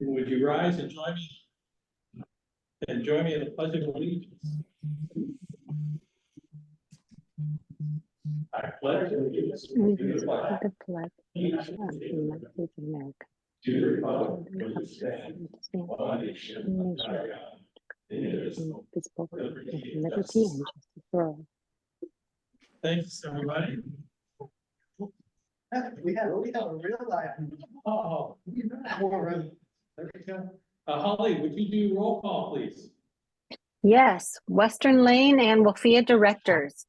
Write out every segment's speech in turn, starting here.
Would you rise and join me in the pledge of allegiance? I pledge allegiance to the flag The flag of the United States of America, to the republic which stands one nation under God, indivisible, indivisible, with liberty and liberty justice. and justice for all. Thanks, everybody. We have a real life. Oh, There we go. Holly, would you do roll call, please? Yes, Western Lane and WLFEA directors.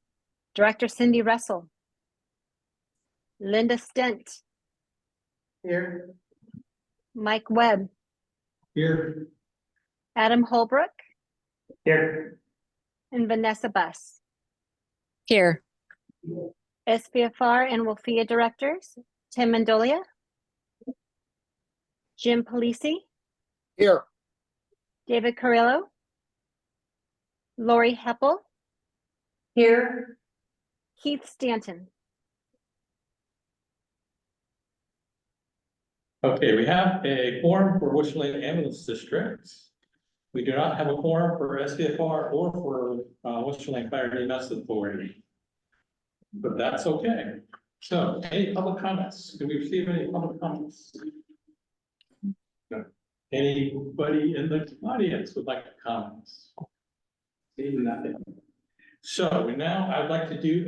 Director Cindy Russell. Linda Stent. Here. Mike Webb. Here. Adam Holbrook. Here. And Vanessa Buss. Here. SPFR and WLFEA directors. Tim Mendolia. Jim Polisi. Here. David Carrillo. Lori Heppel. Here. Keith Stanton. Okay, we have a quorum for Western Lane Ambulance District. We do not have a quorum for SPFR or for Western Lane Fire and EMS Authority. But that's okay. So, any public comments? Do we receive any public comments? No. Anybody in the audience would like to comment? Seeing nothing. So now I'd like to do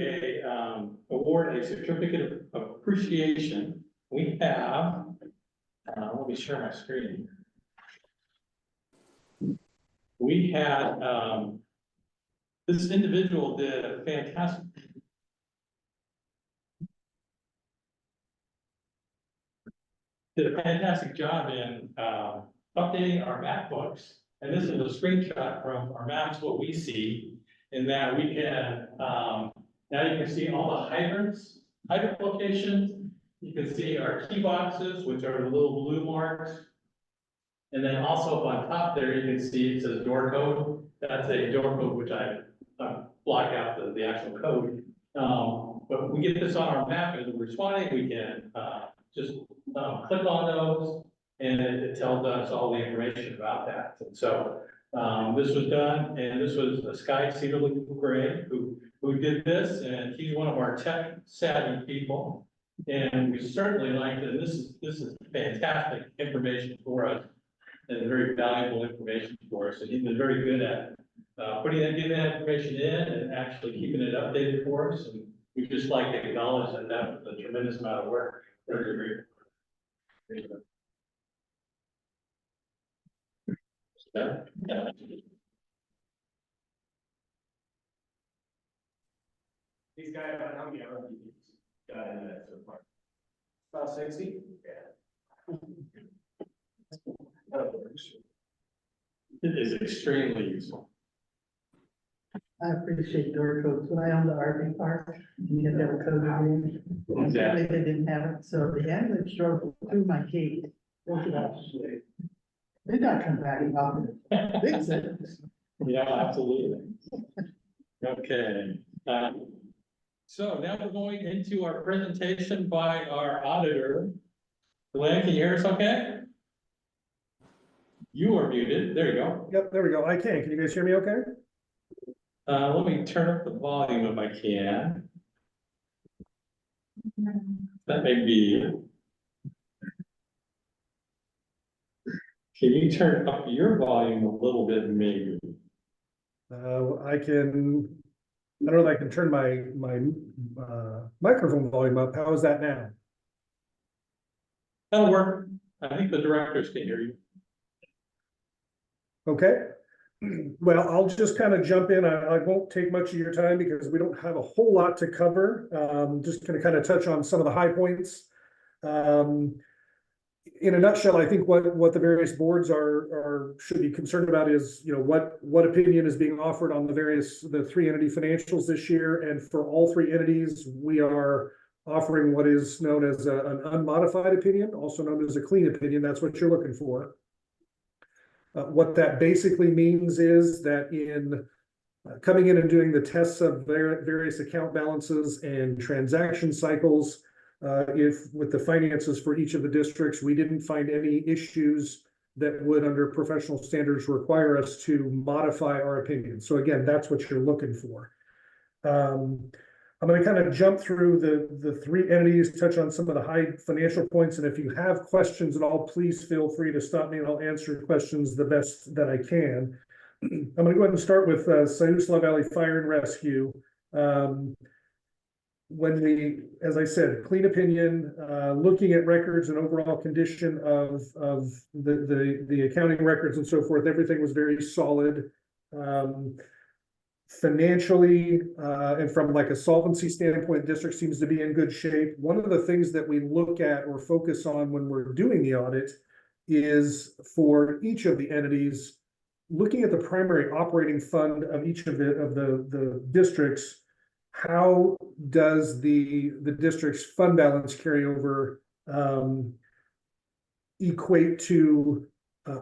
award a certificate of appreciation. We have, let me share my screen. We had, this individual did a fantastic job in updating our map books. And this is a screenshot from our maps, what we see, in that we can, now you can see all the hydrant locations. You can see our key boxes, which are the little blue marks. And then also up on top there, you can see it says door code. That's a door code, which I block out the actual code. But we get this on our map as we're responding, we can just click on those and it tells us all the information about that. And so this was done, and this was Sky Cedarly Gray who did this, and he's one of our tech savvy people. And we certainly like that. This is fantastic information for us and very valuable information for us. And he's been very good at getting that information in and actually keeping it updated for us. And we just like to acknowledge that that was a tremendous amount of work. Very great. Yeah. These guys, how many hours do you got in that so far? About 60? Yeah. It is extremely useful. I appreciate door codes. When I owned the RV park, you had to have a code in. Exactly. They didn't have it, so the ambulance drove through my gate. They're not coming back and off it. Big sentence. Yeah, absolutely. Okay. So now we're going into our presentation by our auditor. Glenn, can you hear us okay? You are muted. There you go. Yep, there we go. I can. Can you guys hear me okay? Let me turn up the volume if I can. That may be. Can you turn up your volume a little bit, maybe? I can, I don't know if I can turn my microphone volume up. How is that now? That'll work. I think the directors can hear you. Okay. Well, I'll just kind of jump in. I won't take much of your time because we don't have a whole lot to cover. Just gonna kind of touch on some of the high points. In a nutshell, I think what the various boards should be concerned about is, you know, what opinion is being offered on the three entity financials this year. And for all three entities, we are offering what is known as an unmodified opinion, also known as a clean opinion. That's what you're looking for. What that basically means is that in coming in and doing the tests of various account balances and transaction cycles, if with the finances for each of the districts, we didn't find any issues that would, under professional standards, require us to modify our opinion. So again, that's what you're looking for. I'm going to kind of jump through the three entities, touch on some of the high financial points, and if you have questions at all, please feel free to stop me and I'll answer questions the best that I can. I'm going to go ahead and start with Siuslaw Valley Fire and Rescue. When we, as I said, clean opinion, looking at records and overall condition of the accounting records and so forth, everything was very solid. Financially, and from like a solvency standpoint, district seems to be in good shape. One of the things that we look at or focus on when we're doing the audit is for each of the entities, looking at the primary operating fund of each of the districts. How does the district's fund balance carryover equate to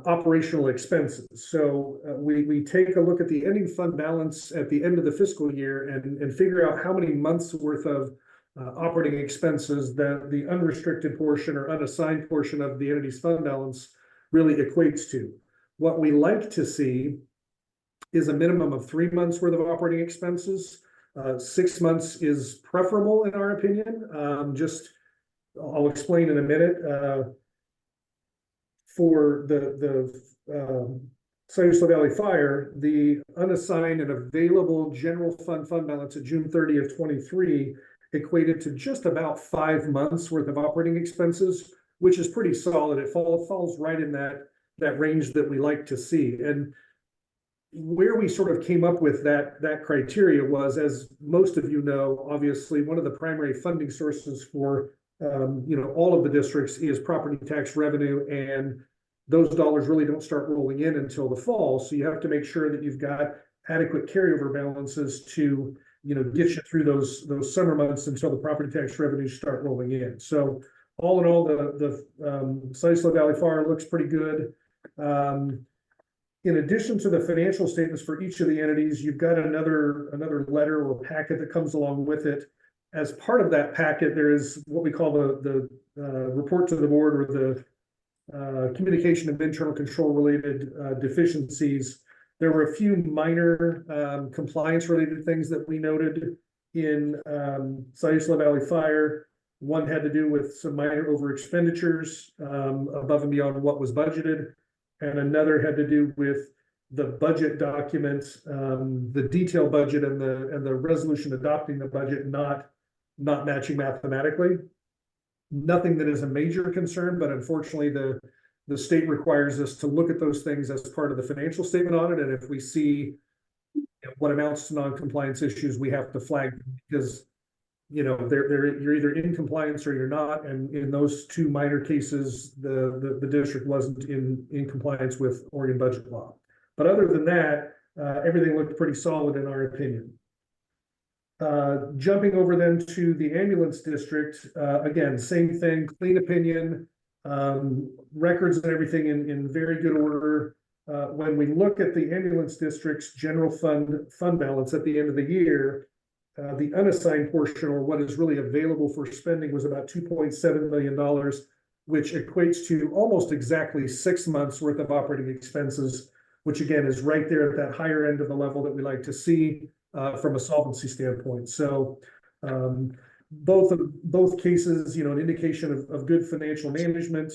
operational expenses? So we take a look at the ending fund balance at the end of the fiscal year and figure out how many months worth of operating expenses that the unrestricted portion or unassigned portion of the entity's fund balance really equates to. What we like to see is a minimum of 3 months worth of operating expenses. 6 months is preferable in our opinion. I'll explain in a minute. For the Siuslaw Valley Fire, the unassigned and available general fund balance at June 30th, 23 equated to just about 5 months worth of operating expenses, which is pretty solid. It falls right in that range that we like to see. And where we sort of came up with that criteria was, as most of you know, obviously one of the primary funding sources for all of the districts is property tax revenue, and those dollars really don't start rolling in until the fall. So you have to make sure that you've got adequate carryover balances to get you through those summer months until the property tax revenues start rolling in. So all in all, the Siuslaw Valley Fire looks pretty good. In addition to the financial statements for each of the entities, you've got another letter or packet that comes along with it. As part of that packet, there is what we call the report to the board, or the communication of internal control related deficiencies. There were a few minor compliance related things that we noted in Siuslaw Valley Fire. One had to do with some minor over expenditures above and beyond what was budgeted. And another had to do with the budget document, the detailed budget and the resolution adopting the budget not matching mathematically. Nothing that is a major concern, but unfortunately the state requires us to look at those things as part of the financial statement audit. And if we see what amounts to non-compliance issues, we have to flag them, because you're either in compliance or you're not. And in those two minor cases, the district wasn't in compliance with Oregon budget law. But other than that, everything looked pretty solid in our opinion. Jumping over then to the ambulance district, again, same thing, clean opinion, records and everything in very good order. When we look at the ambulance district's general fund balance at the end of the year, the unassigned portion, or what is really available for spending, was about $2.7 million, which equates to almost exactly 6 months worth of operating expenses, which again is right there at that higher end of the level that we like to see from a solvency standpoint. So both cases, an indication of good financial management,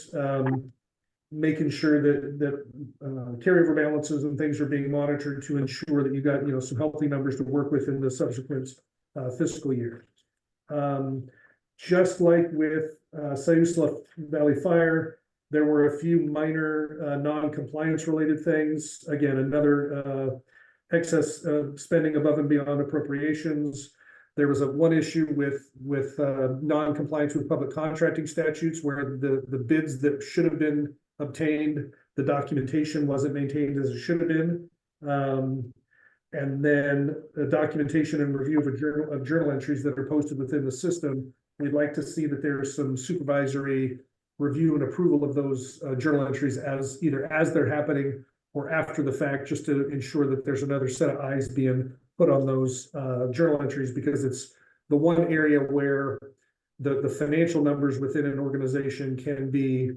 making sure that carryover balances and things are being monitored to ensure that you got some healthy numbers to work with in the subsequent fiscal year. Just like with Siuslaw Valley Fire, there were a few minor non-compliance related things. Again, another excess spending above and beyond appropriations. There was one issue with non-compliance with public contracting statutes, where the bids that should have been obtained, the documentation wasn't maintained as it should have been. And then the documentation and review of journal entries that are posted within the system. We'd like to see that there's some supervisory review and approval of those journal entries either as they're happening or after the fact, just to ensure that there's another set of eyes being put on those journal entries, because it's the one area where the financial numbers within an organization can be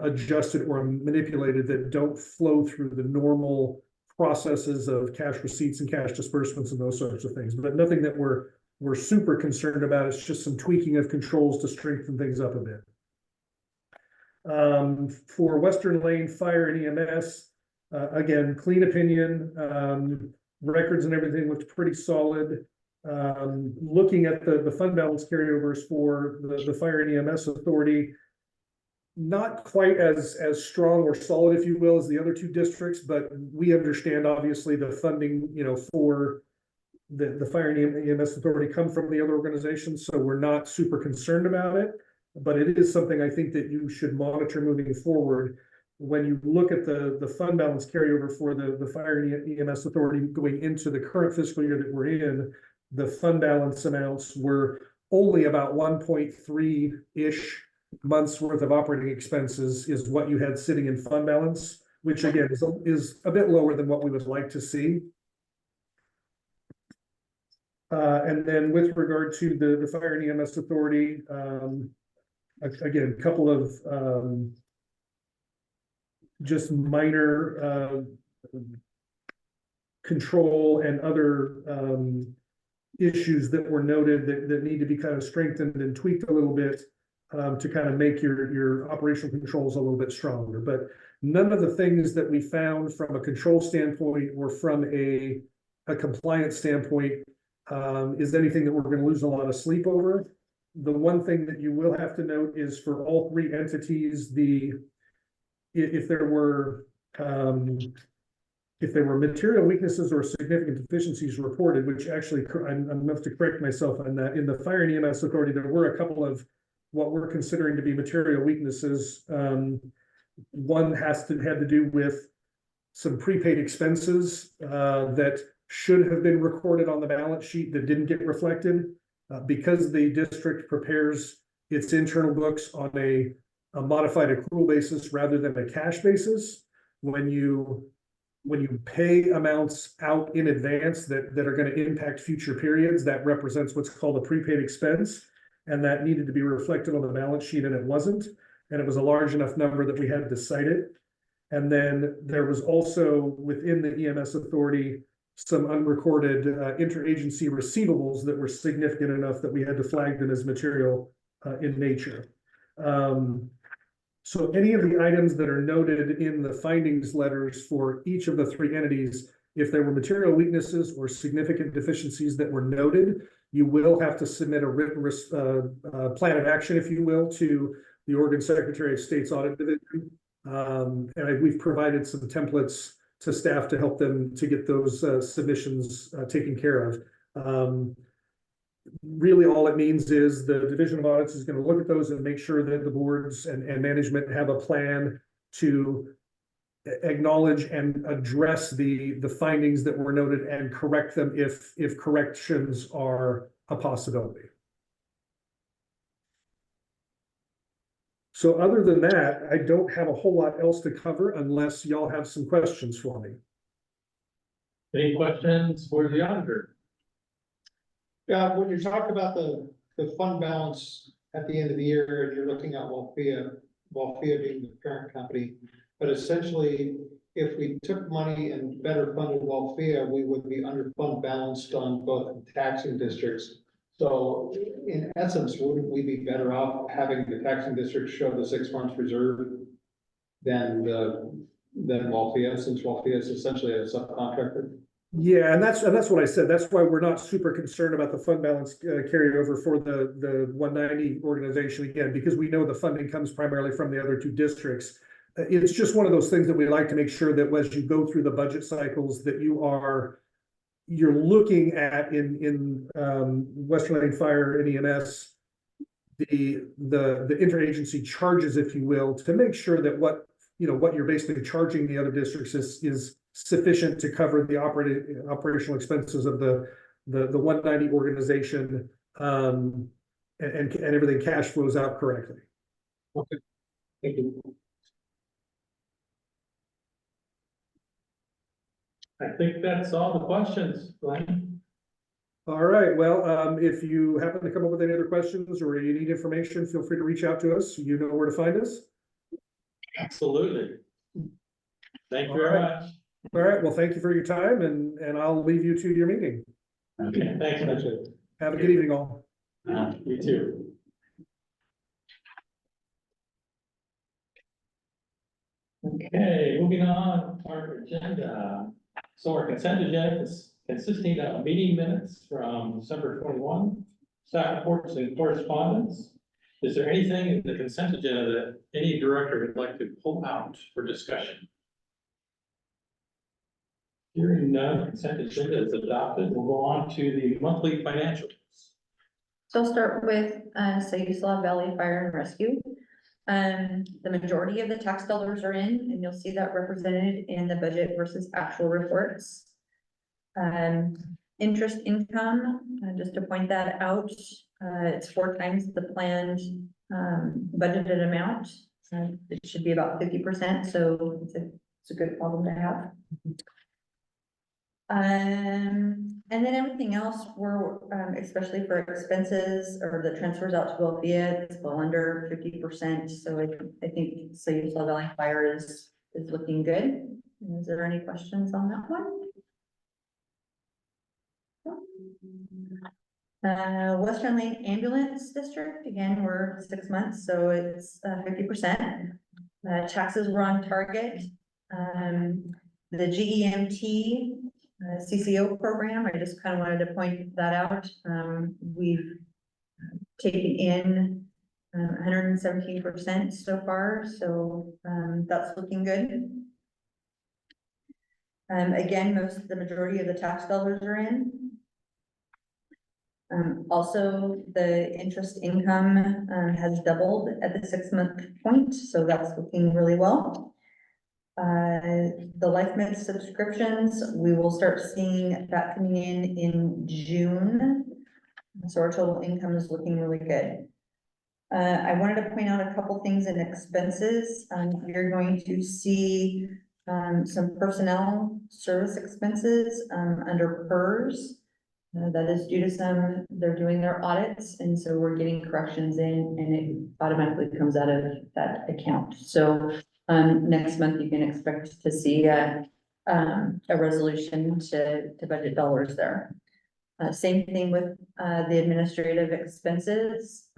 adjusted or manipulated that don't flow through the normal processes of cash receipts and cash disbursements and those sorts of things, but nothing that we're super concerned about. It's just some tweaking of controls to strengthen things up a bit. For Western Lane Fire and EMS, again, clean opinion, records and everything looked pretty solid. Looking at the fund balance carryovers for the Fire and EMS Authority, not quite as strong or solid, if you will, as the other two districts, but we understand obviously the funding, for the Fire and EMS Authority come from the other organizations, so we're not super concerned about it. But it is something I think that you should monitor moving forward. When you look at the fund balance carryover for the Fire and EMS Authority going into the current fiscal year that we're in, the fund balance amounts were only about 1.3-ish months worth of operating expenses is what you had sitting in fund balance, which again is a bit lower than what we would like to see. And then with regard to the Fire and EMS Authority, again, a couple of just minor control and other issues that were noted that need to be kind of strengthened and tweaked a little bit to kind of make your operational controls a little bit stronger. But none of the things that we found from a control standpoint or from a compliance standpoint is anything that we're going to lose a lot of sleep over. The one thing that you will have to note is for all three entities, if there were material weaknesses or significant deficiencies reported, which actually I'm going to have to correct myself on that. In the Fire and EMS Authority, there were a couple of what we're considering to be material weaknesses. One had to do with some prepaid expenses that should have been recorded on the balance sheet that didn't get reflected. Because the district prepares its internal books on a modified accrual basis rather than a cash basis, when you pay amounts out in advance that are going to impact future periods, that represents what's called a prepaid expense, and that needed to be reflected on the balance sheet, and it wasn't, and it was a large enough number that we had to cite it. And then there was also within the EMS Authority some unrecorded interagency receivables that were significant enough that we had to flag them as material in nature. So any of the items that are noted in the findings letters for each of the three entities, if there were material weaknesses or significant deficiencies that were noted, you will have to submit a written plan of action, if you will, to the Oregon Secretary of State's Audit Division. And we've provided some templates to staff to help them to get those submissions taken care of. Really, all it means is the Division of Audits is going to look at those and make sure that the boards and management have a plan to acknowledge and address the findings that were noted and correct them if corrections are a possibility. So other than that, I don't have a whole lot else to cover unless y'all have some questions for me. Any questions for the auditor? Yeah, when you talk about the fund balance at the end of the year, and you're looking at WLFEA being the parent company, but essentially, if we took money and better funded WLFEA, we would be under fund balanced on both taxing districts. So in essence, wouldn't we be better off having the taxing district show the 6 months reserve than WLFEA, since WLFEA is essentially a subcontractor? Yeah, and that's what I said. That's why we're not super concerned about the fund balance carryover for the 190 organization, again, because we know the funding comes primarily from the other two districts. It's just one of those things that we like to make sure that as you go through the budget cycles that you're looking at in Western Lane Fire and EMS, the interagency charges, if you will, to make sure that what you're basically charging the other districts is sufficient to cover the operational expenses of the 190 organization, and everything cash flows out correctly. Okay, thank you. I think that's all the questions, Glenn. All right, well, if you happen to come up with any other questions or you need information, feel free to reach out to us. You know where to find us. Absolutely. Thank you very much. All right, well, thank you for your time and I'll leave you to your meeting. Okay, thanks, Richard. Have a good evening all. You too. Okay, moving on, our agenda. So our consent agenda is consisting of meeting minutes from December 21, staff reports and correspondence. Is there anything in the consent agenda that any director would like to pull out for discussion? Hearing none, consent agenda is adopted. We'll go on to the monthly financials. So I'll start with, Sayusla Valley Fire and Rescue. The majority of the tax dollars are in, and you'll see that represented in the budget versus actual reports. Interest income, just to point that out, it's 4 times the planned, budgeted amount. It should be about 50%, so it's a good problem to have. And then everything else we're, especially for expenses or the transfers out to WLFEA, it's well under 50%. So I think Sayusla Valley Fire is looking good. Is there any questions on that one? Western Lane Ambulance District, again, we're 6 months, so it's 50%. Taxes were on target. The GEMT CCO program, I just kind of wanted to point that out. We've taken in 117% so far, so that's looking good. Again, the majority of the tax dollars are in. Also, the interest income has doubled at the 6-month point, so that's looking really well. The LifeMed subscriptions, we will start seeing that coming in June. So our total income is looking really good. I wanted to point out a couple things in expenses. You're going to see some personnel service expenses under PERS. That is due to they're doing their audits, and so we're getting corrections in, and it automatically comes out of that account. So next month you can expect to see a resolution to budget dollars there. Same thing with the administrative expenses.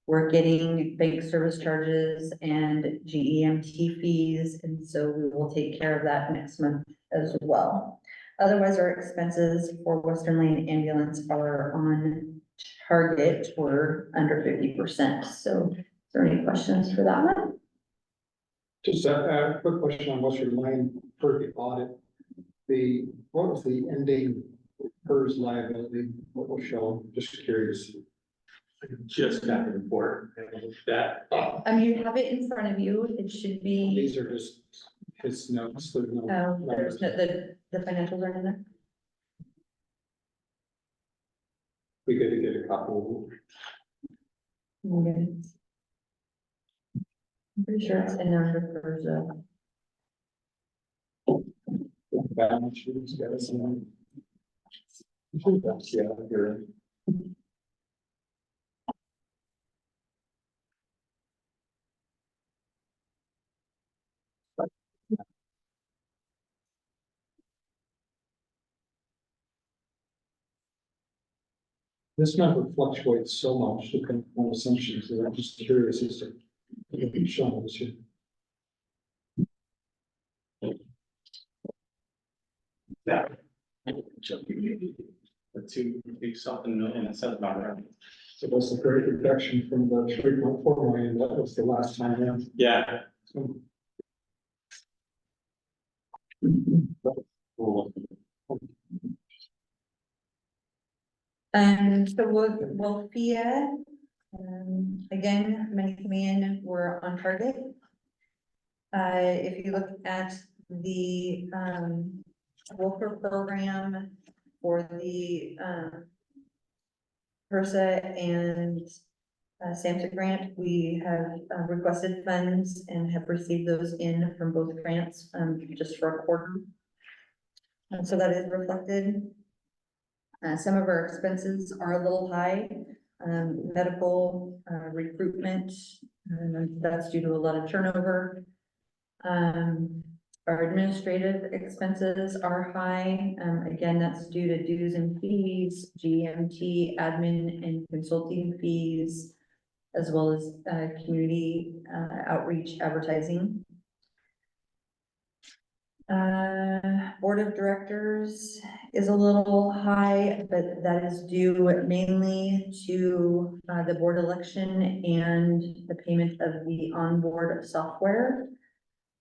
We're getting bank service charges and GEMT fees, and so we will take care of that next month as well. Otherwise, our expenses for Western Lane Ambulance are on target. We're under 50%. So is there any questions for that one? Just a quick question on Western Lane for the audit. What was the ending PERS liability? What was shown? Just curious. I just got the report. That, You have it in front of you. It should be, These are just his notes. There's no there's numbers. the financials are in there. We got to get a copy. Okay. I'm pretty sure it's in there under PERS. Balance sheets, got us in. Yeah, you're right. This number fluctuates so much depending on assumptions, that I'm just curious as to what you're showing us here. that. The 2 big something million, it says about right. So that's a great reduction from the 3.4 million, that was the last time in. Yeah. So WLFEA, again, money coming in, we're on target. If you look at the Wolfer program for the HRSA and SAMHSA grant, we have requested funds and have received those in from both grants just for a quarter. And so that is reflected. Some of our expenses are a little high. Medical recruitment And that's due to a lot of turnover. Our administrative expenses are high. Again, that's due to dues and fees, GMT, admin and consulting fees, as well as, community, outreach advertising. Board of Directors is a little high, but that is due mainly to the board election and the payment of the onboard software.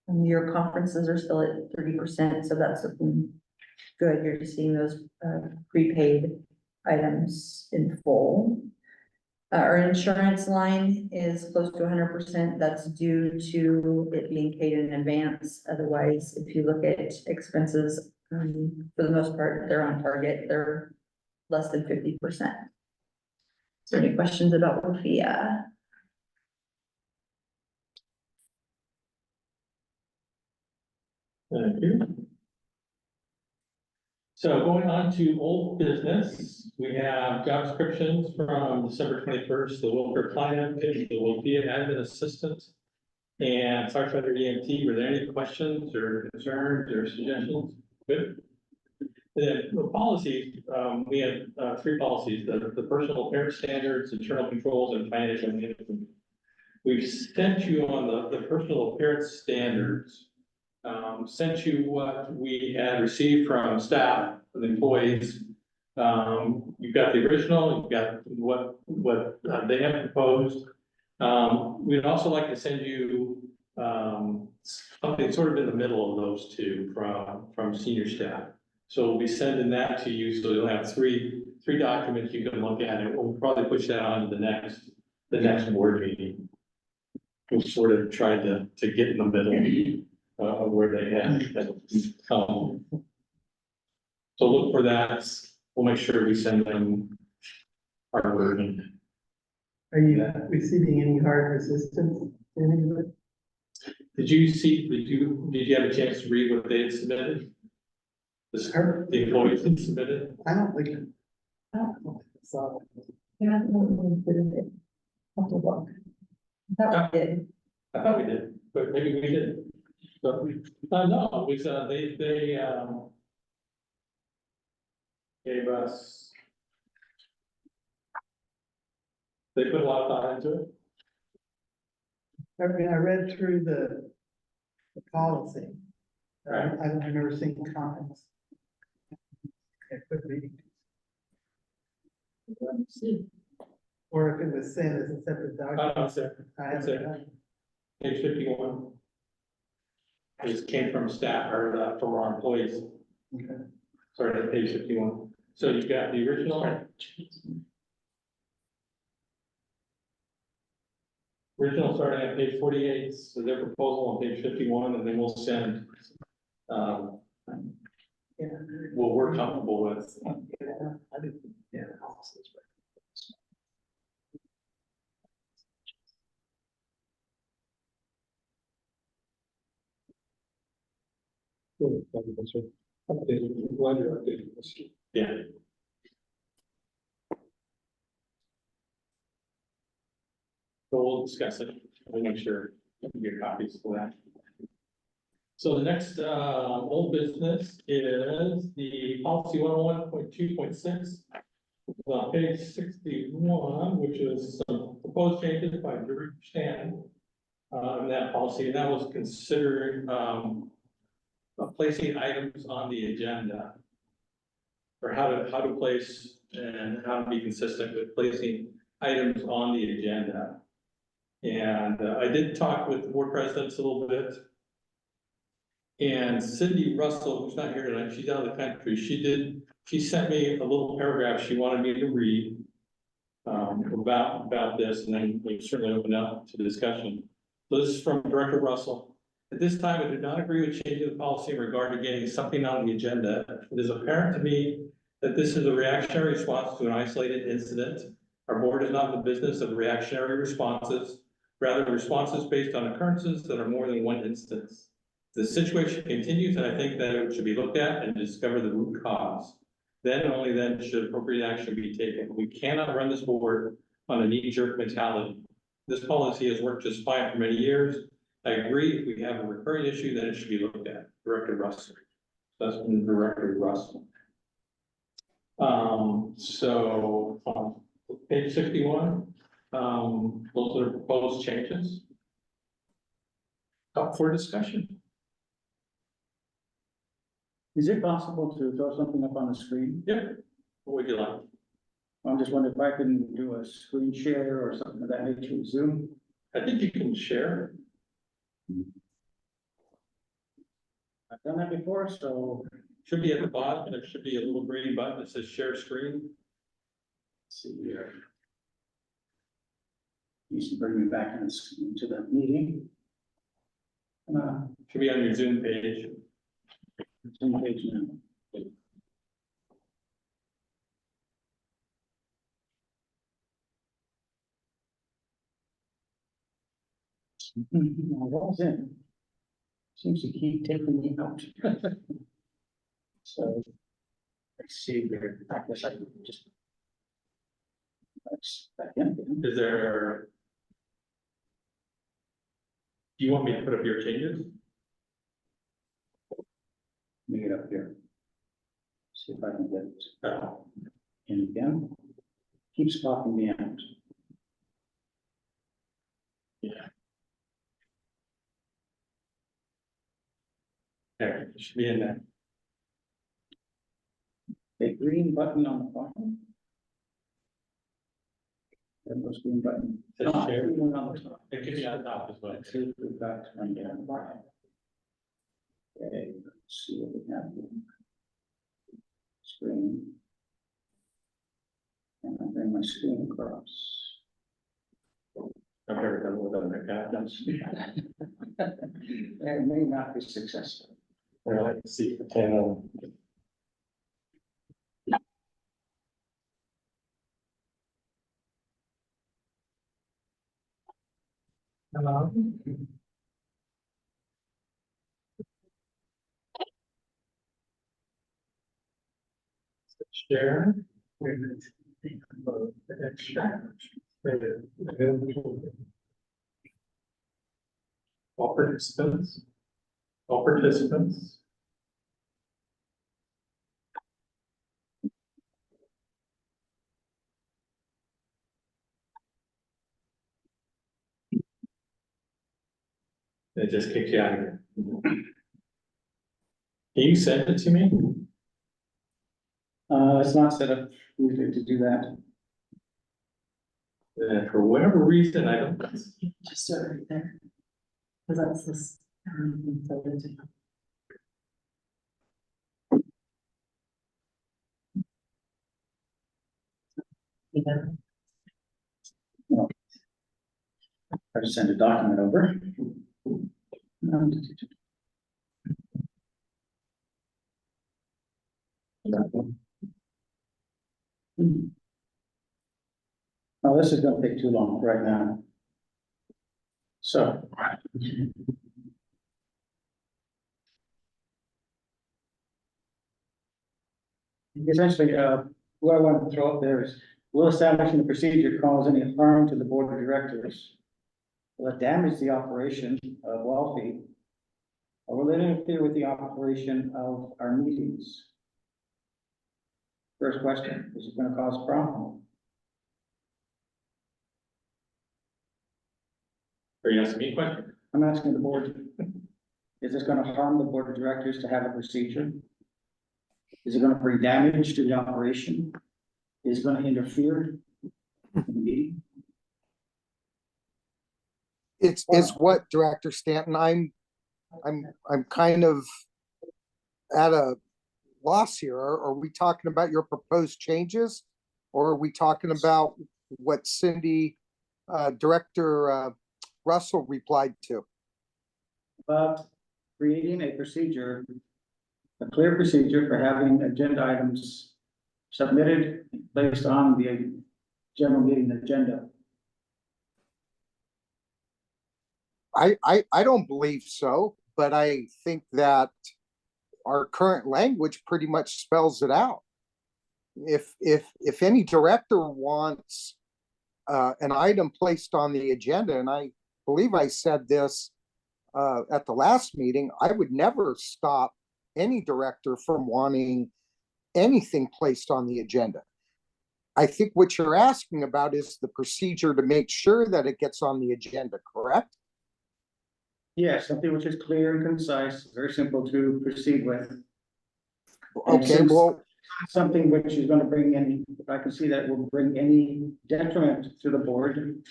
Your conferences are still at 30%, so that's looking good. You're just seeing those prepaid items in full. Our insurance line is close to 100%. That's due to it being paid in advance. Otherwise, if you look at expenses, for the most part, they're on target. They're less than 50%. Is there any questions about WLFEA? Thank you. So going on to old business, we have job descriptions from December 21st, the Wilford Plan, the WLFEA admin assistant, and firefighter EMT. Were there any questions or concerns or suggestions? Good. The policies, we had three policies: the personal appearance standards, internal controls, and financial management. We've sent you on the personal appearance standards. Sent you what we had received from staff, the employees. You've got the original, you've got what they have proposed. We'd also like to send you something sort of in the middle of those two from senior staff. So we'll be sending that to you, so you'll have three documents you can look at, and we'll probably push that on to the next board meeting. We've sort of tried to get in the middle of where they had. So look for that. We'll make sure we send them our version. Are you receiving any hard resistance? Anybody? Did you have a chance to read what they had submitted? The employees had submitted? I don't think I saw it. Yeah, I'll look. That we did. I thought we did, but maybe we didn't. So, no, it was, they gave us. They put a lot of thought into it. I mean, I read through the policy. Right. I've never seen comments. I could read. Or if it was sent as a separate document. It's there, I haven't done. page 51. It just came from staff or from our employees. Okay. Sorry, at page 51. So you've got the original. Original starting at page 48, so their proposal on page 51, and then we'll send, Yeah. what we're comfortable with. Yeah, I did. Yeah. Yeah. So we'll discuss it, we'll make sure we get copies of that. So the next, old business is the policy 101.2.6. On page 61, which is some proposed changes by Director Stan, in that policy, and that was considering, placing items on the agenda. Or how to place and how to be consistent with placing items on the agenda. And I did talk with the board presidents a little bit. And Cindy Russell, who's not here tonight, she's out of the country, she sent me a little paragraph she wanted me to read about this, and then we certainly open up to the discussion. So this is from Director Russell. At this time, I do not agree with changing the policy in regard to getting something on the agenda. It is apparent to me that this is a reactionary response to an isolated incident. Our board is not in the business of reactionary responses, rather responses based on occurrences that are more than one instance. The situation continues, and I think that it should be looked at and discover the root cause. Then and only then should appropriate action be taken. We cannot run this board on a knee-jerk mentality. This policy has worked just fine for many years. I agree, if we have a recurring issue, then it should be looked at. Director Russell. That's from Director Russell. So, page 61, those are proposed changes. Up for discussion. Is it possible to throw something up on the screen? Yep. What would you like? I'm just wondering if I can do a screen share or something of that nature with Zoom. I think you can share. I've done that before, so Should be at the bottom, and there should be a little green button that says share screen. let's see here. Used to bring me back into the meeting. Should be on your Zoom page. Zoom page now. I was in. Seems to keep taking me out. So, let's see here, I guess I can just. That's back in. Is there? Do you want me to put up your changes? Let me get up here. See if I can get Oh, in again. Keeps popping me out. there, it should be in there. A green button on the bottom. That was green button. Says Ah, share. green one on the top. It could be on top as well. Let's see if we've got one down the bottom. Okay, let's see what we have here. Screen. And I bring my screen across. I've never done one of them, That may not be successful. let's see if we can. Hello? Share. All participants. All participants. It just kicks you out of here. Can you send it to me? It's not set up usually to do that. And for whatever reason, I don't. Just right there. Cause that's this. I just send a document over. Oh, this is gonna take too long right now. So. Essentially, what I want to throw up there is, will establishing the procedure cause any harm to the board of directors? Will it damage the operation of WLFEA? Or will it interfere with the operation of our meetings? First question, is it gonna cause a problem? Are you asking me a question? I'm asking the board, is this gonna harm the board of directors to have a procedure? Is it gonna bring damage to the operation? Is it gonna interfere in the meeting? It's what, Director Stanton? I'm kind of at a loss here. Are we talking about your proposed changes? Or are we talking about what Cindy, Director Russell replied to? About creating a procedure, a clear procedure for having agenda items submitted based on the general meeting agenda. I don't believe so, but I think that our current language pretty much spells it out. If any director wants an item placed on the agenda, and I believe I said this at the last meeting, I would never stop any director from wanting anything placed on the agenda. I think what you're asking about is the procedure to make sure that it gets on the agenda, correct? Yes, something which is clear and concise, very simple to proceed with. Okay, well, Something which is gonna bring any, if I can see that will bring any detriment to the board,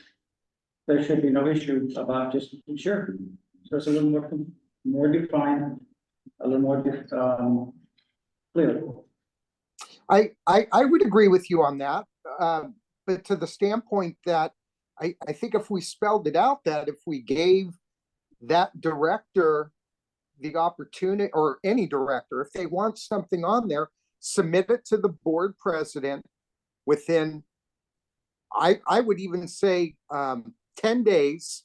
there should be no issue about just, sure. So it's a little more defined, a little more, clear. I would agree with you on that, but to the standpoint that I think if we spelled it out, that if we gave that director the opportunity, or any director, if they want something on there, submit it to the board president within, I would even say 10 days.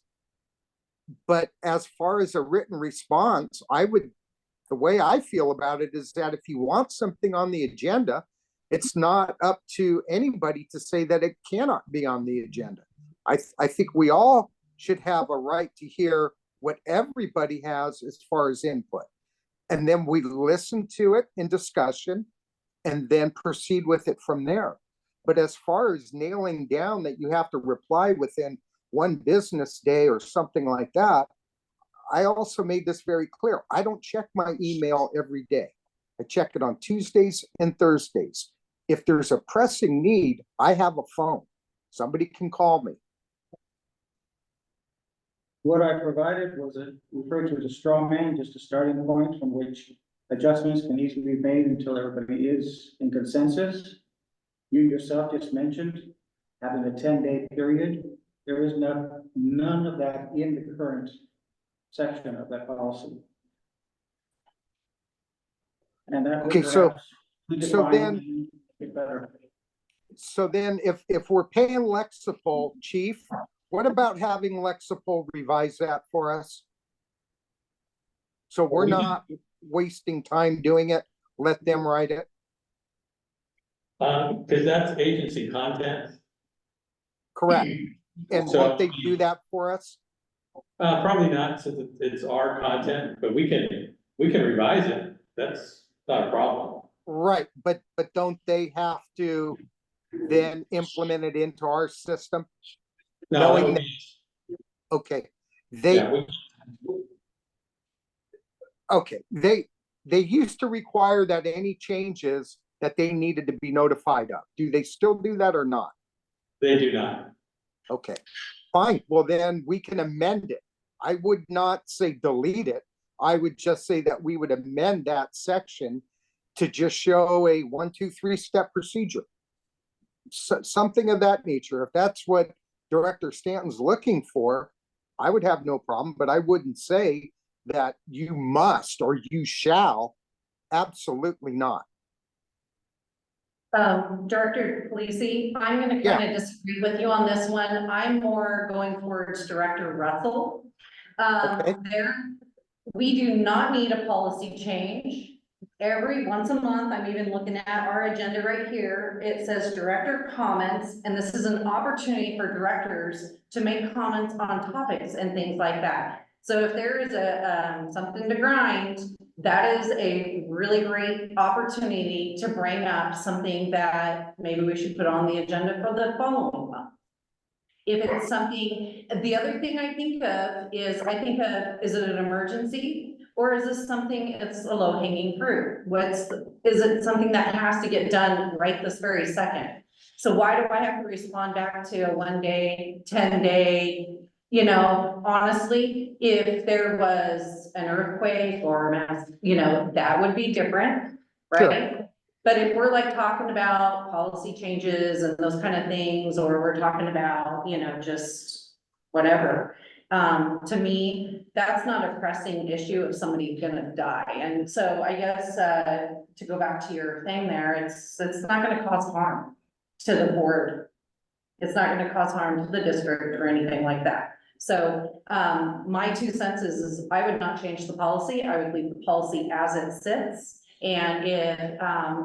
But as far as a written response, the way I feel about it is that if you want something on the agenda, it's not up to anybody to say that it cannot be on the agenda. I think we all should have a right to hear what everybody has as far as input. And then we listen to it in discussion and then proceed with it from there. But as far as nailing down that you have to reply within one business day or something like that, I also made this very clear. I don't check my email every day. I check it on Tuesdays and Thursdays. If there's a pressing need, I have a phone. Somebody can call me. What I provided was referred to as a straw man, just a starting point from which adjustments can easily be made until everybody is in consensus. You yourself just mentioned having a 10-day period. There is none of that in the current section of that policy. And that would Okay, so redefine then, it better. so then if we're paying Lexipol, Chief, what about having Lexipol revise that for us? So we're not wasting time doing it. Let them write it. Because that's agency content. Correct. And So- won't they do that for us? Probably not, since it's our content, but we can revise it. That's not a problem. Right, but don't they have to then implement it into our system? No, Knowing that would that- be- Okay, yeah, they used to require that any changes that they needed to be notified of. Do they still do that or not? they do not. Okay, fine. Well, then we can amend it. I would not say delete it. I would just say that we would amend that section to just show a 1, 2, 3 step procedure. Something of that nature. If that's what Director Stanton's looking for, I would have no problem, but I wouldn't say that you must or you shall. Absolutely not. Director Polisi, I'm gonna Yeah. kind of disagree with you on this one. I'm more going towards Director Russell. Okay. We do not need a policy change. Every once a month, I'm even looking at our agenda right here. It says director comments, and this is an opportunity for directors to make comments on topics and things like that. So if there is something to grind, that is a really great opportunity to bring up something that maybe we should put on the agenda for the following month. If it's something, the other thing I think of, is it an emergency? Or is this something, it's a low hanging fruit? Is it something that has to get done right this very second? So why do I have to respond back to a 1 day, 10 day? You know, honestly, if there was an earthquake or mass, that would be different, right? But if we're like talking about policy changes and those kind of things, or we're talking about, just whatever. To me, that's not a pressing issue if somebody's gonna die. And so I guess, to go back to your thing there, it's not gonna cause harm to the board. It's not gonna cause harm to the district or anything like that. So, my 2 cents is I would not change the policy. I would leave the policy as it sits. And if,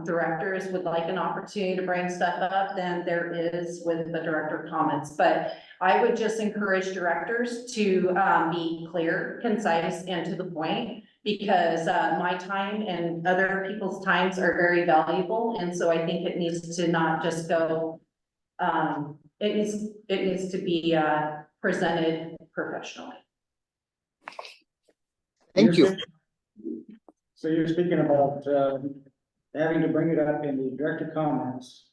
directors would like an opportunity to bring stuff up, then there is with the director comments. But I would just encourage directors to, be clear, concise, and to the point, because, my time and other people's times are very valuable. And so I think it needs to not just go, it needs to be, presented professionally. Thank you. So you're speaking about, having to bring it up in the director comments,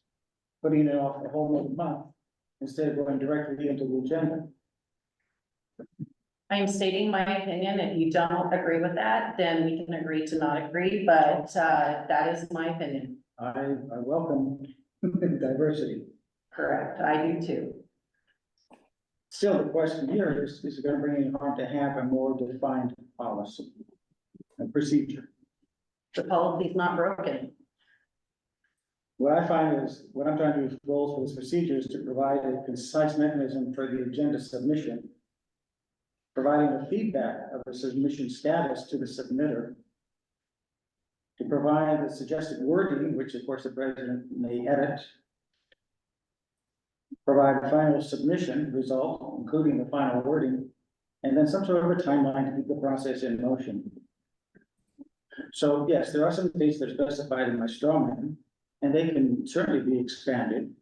putting it off a whole nother month, instead of going directly into the agenda. I am stating my opinion. If you don't agree with that, then we can agree to not agree, but, that is my opinion. I welcome diversity. Correct, I do too. Still, the question here is it gonna bring any harm to have a more defined policy and procedure? The policy's not broken. What I find is, what I'm trying to do with goals for this procedure is to provide a concise mechanism for the agenda submission, providing the feedback of the submission status to the submitter, to provide the suggested wording, which of course the president may edit, provide a final submission result, including the final wording, and then some sort of a timeline to keep the process in motion. So yes, there are some things that are specified in my straw man, and they can certainly be expanded.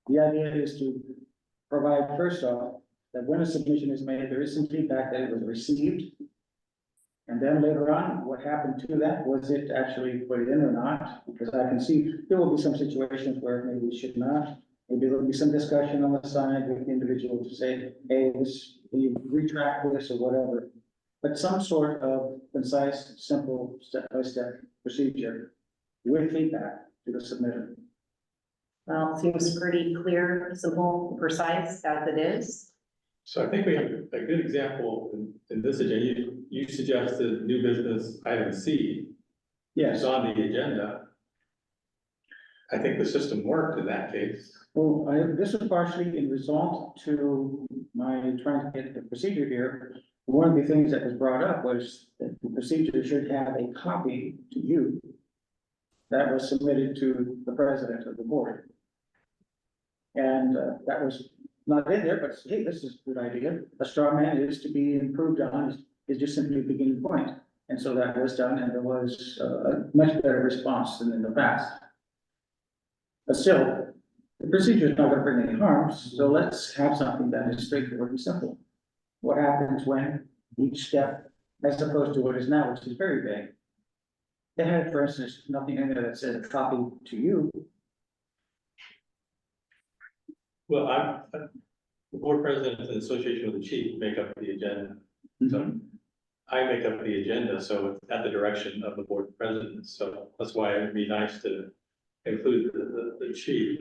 The idea is to provide, first off, that when a submission is made, there is some feedback that it was received. And then later on, what happened to that? Was it actually put in or not? Because I can see there will be some situations where maybe we should not. Maybe there will be some discussion on the side with the individual to say, hey, this, can you retract this or whatever. But some sort of concise, simple, step-by-step procedure with feedback to the submitter. Well, it seems pretty clear, simple, precise as it is. So I think we have a good example in this agenda. You suggested new business item C Yes. is on the agenda. I think the system worked in that case. Well, this was partially in result to my trying to get the procedure here. One of the things that was brought up was that the procedure should have a copy to you that was submitted to the president of the board. And that was not in there, but hey, this is a good idea. A straw man is to be improved on, is just simply a beginning point. And so that was done, and there was a much better response than in the past. But still, the procedure is not going to bring any harm, so let's have something that is straightforward and simple. What happens when each step, as opposed to what is now, which is very vague. They had, for instance, nothing in there that said a copy to you. Well, I'm the board president of the Association of the Chief make up the agenda. So I make up the agenda, so it's at the direction of the board president. So that's why it would be nice to include the chief.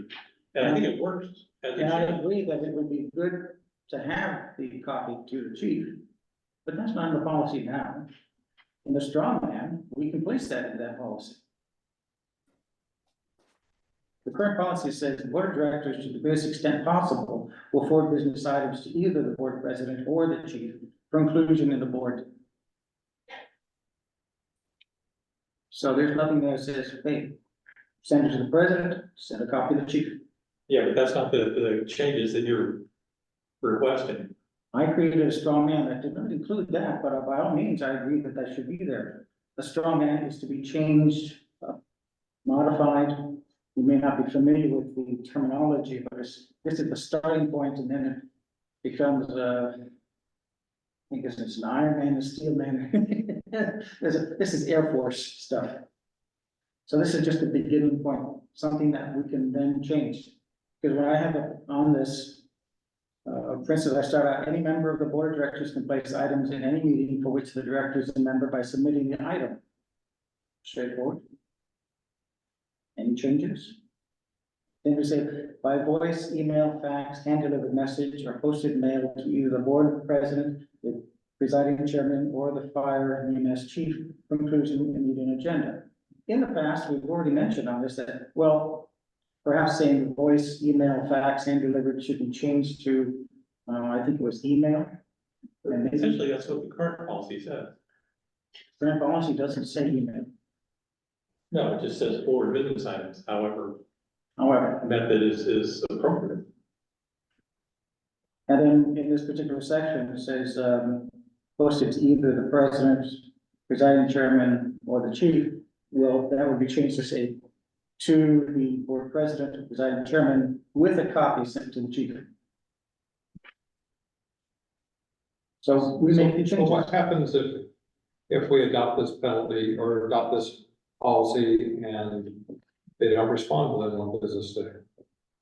And I think it works as it And I should. agree that it would be good to have the copy to the chief, but that's not in the policy now. In the straw man, we can place that in that policy. The current policy says the board of directors, to the greatest extent possible, will forward business items to either the board president or the chief for inclusion in the board. So there's nothing that says, hey, send it to the president, send a copy to the chief. Yeah, but that's not the changes that you're requesting. I created a straw man that did not include that, but by all means, I agree that that should be there. A straw man is to be changed, modified. You may not be familiar with the terminology, but this is the starting point, and then it becomes, I think it's an Iron Man, a Steel Man. This is Air Force stuff. So this is just a beginning point, something that we can then change. Because when I have it on this, for instance, I start out, any member of the board of directors can place items in any meeting for which the director is a member by submitting the item. Straightforward. Any changes? Then we say, by voice, email, fax, hand-delivered message, or posted mail to either the board president, the presiding chairman, or the fire and EMS chief for inclusion in the meeting agenda. In the past, we've already mentioned on this that, well, perhaps saying voice, email, fax, hand-delivered should be changed to, I think it was email. And Essentially, that's what the current policy says. current policy doesn't say email. No, it just says forward business items, however, However, method is appropriate. and then in this particular section, it says, posted to either the president, presiding chairman, or the chief. Well, that would be changed to say, to the board president, or presiding chairman, with a copy sent to the chief. So we make the So what changes. happens if we adopt this penalty or adopt this policy and they don't respond within one business day?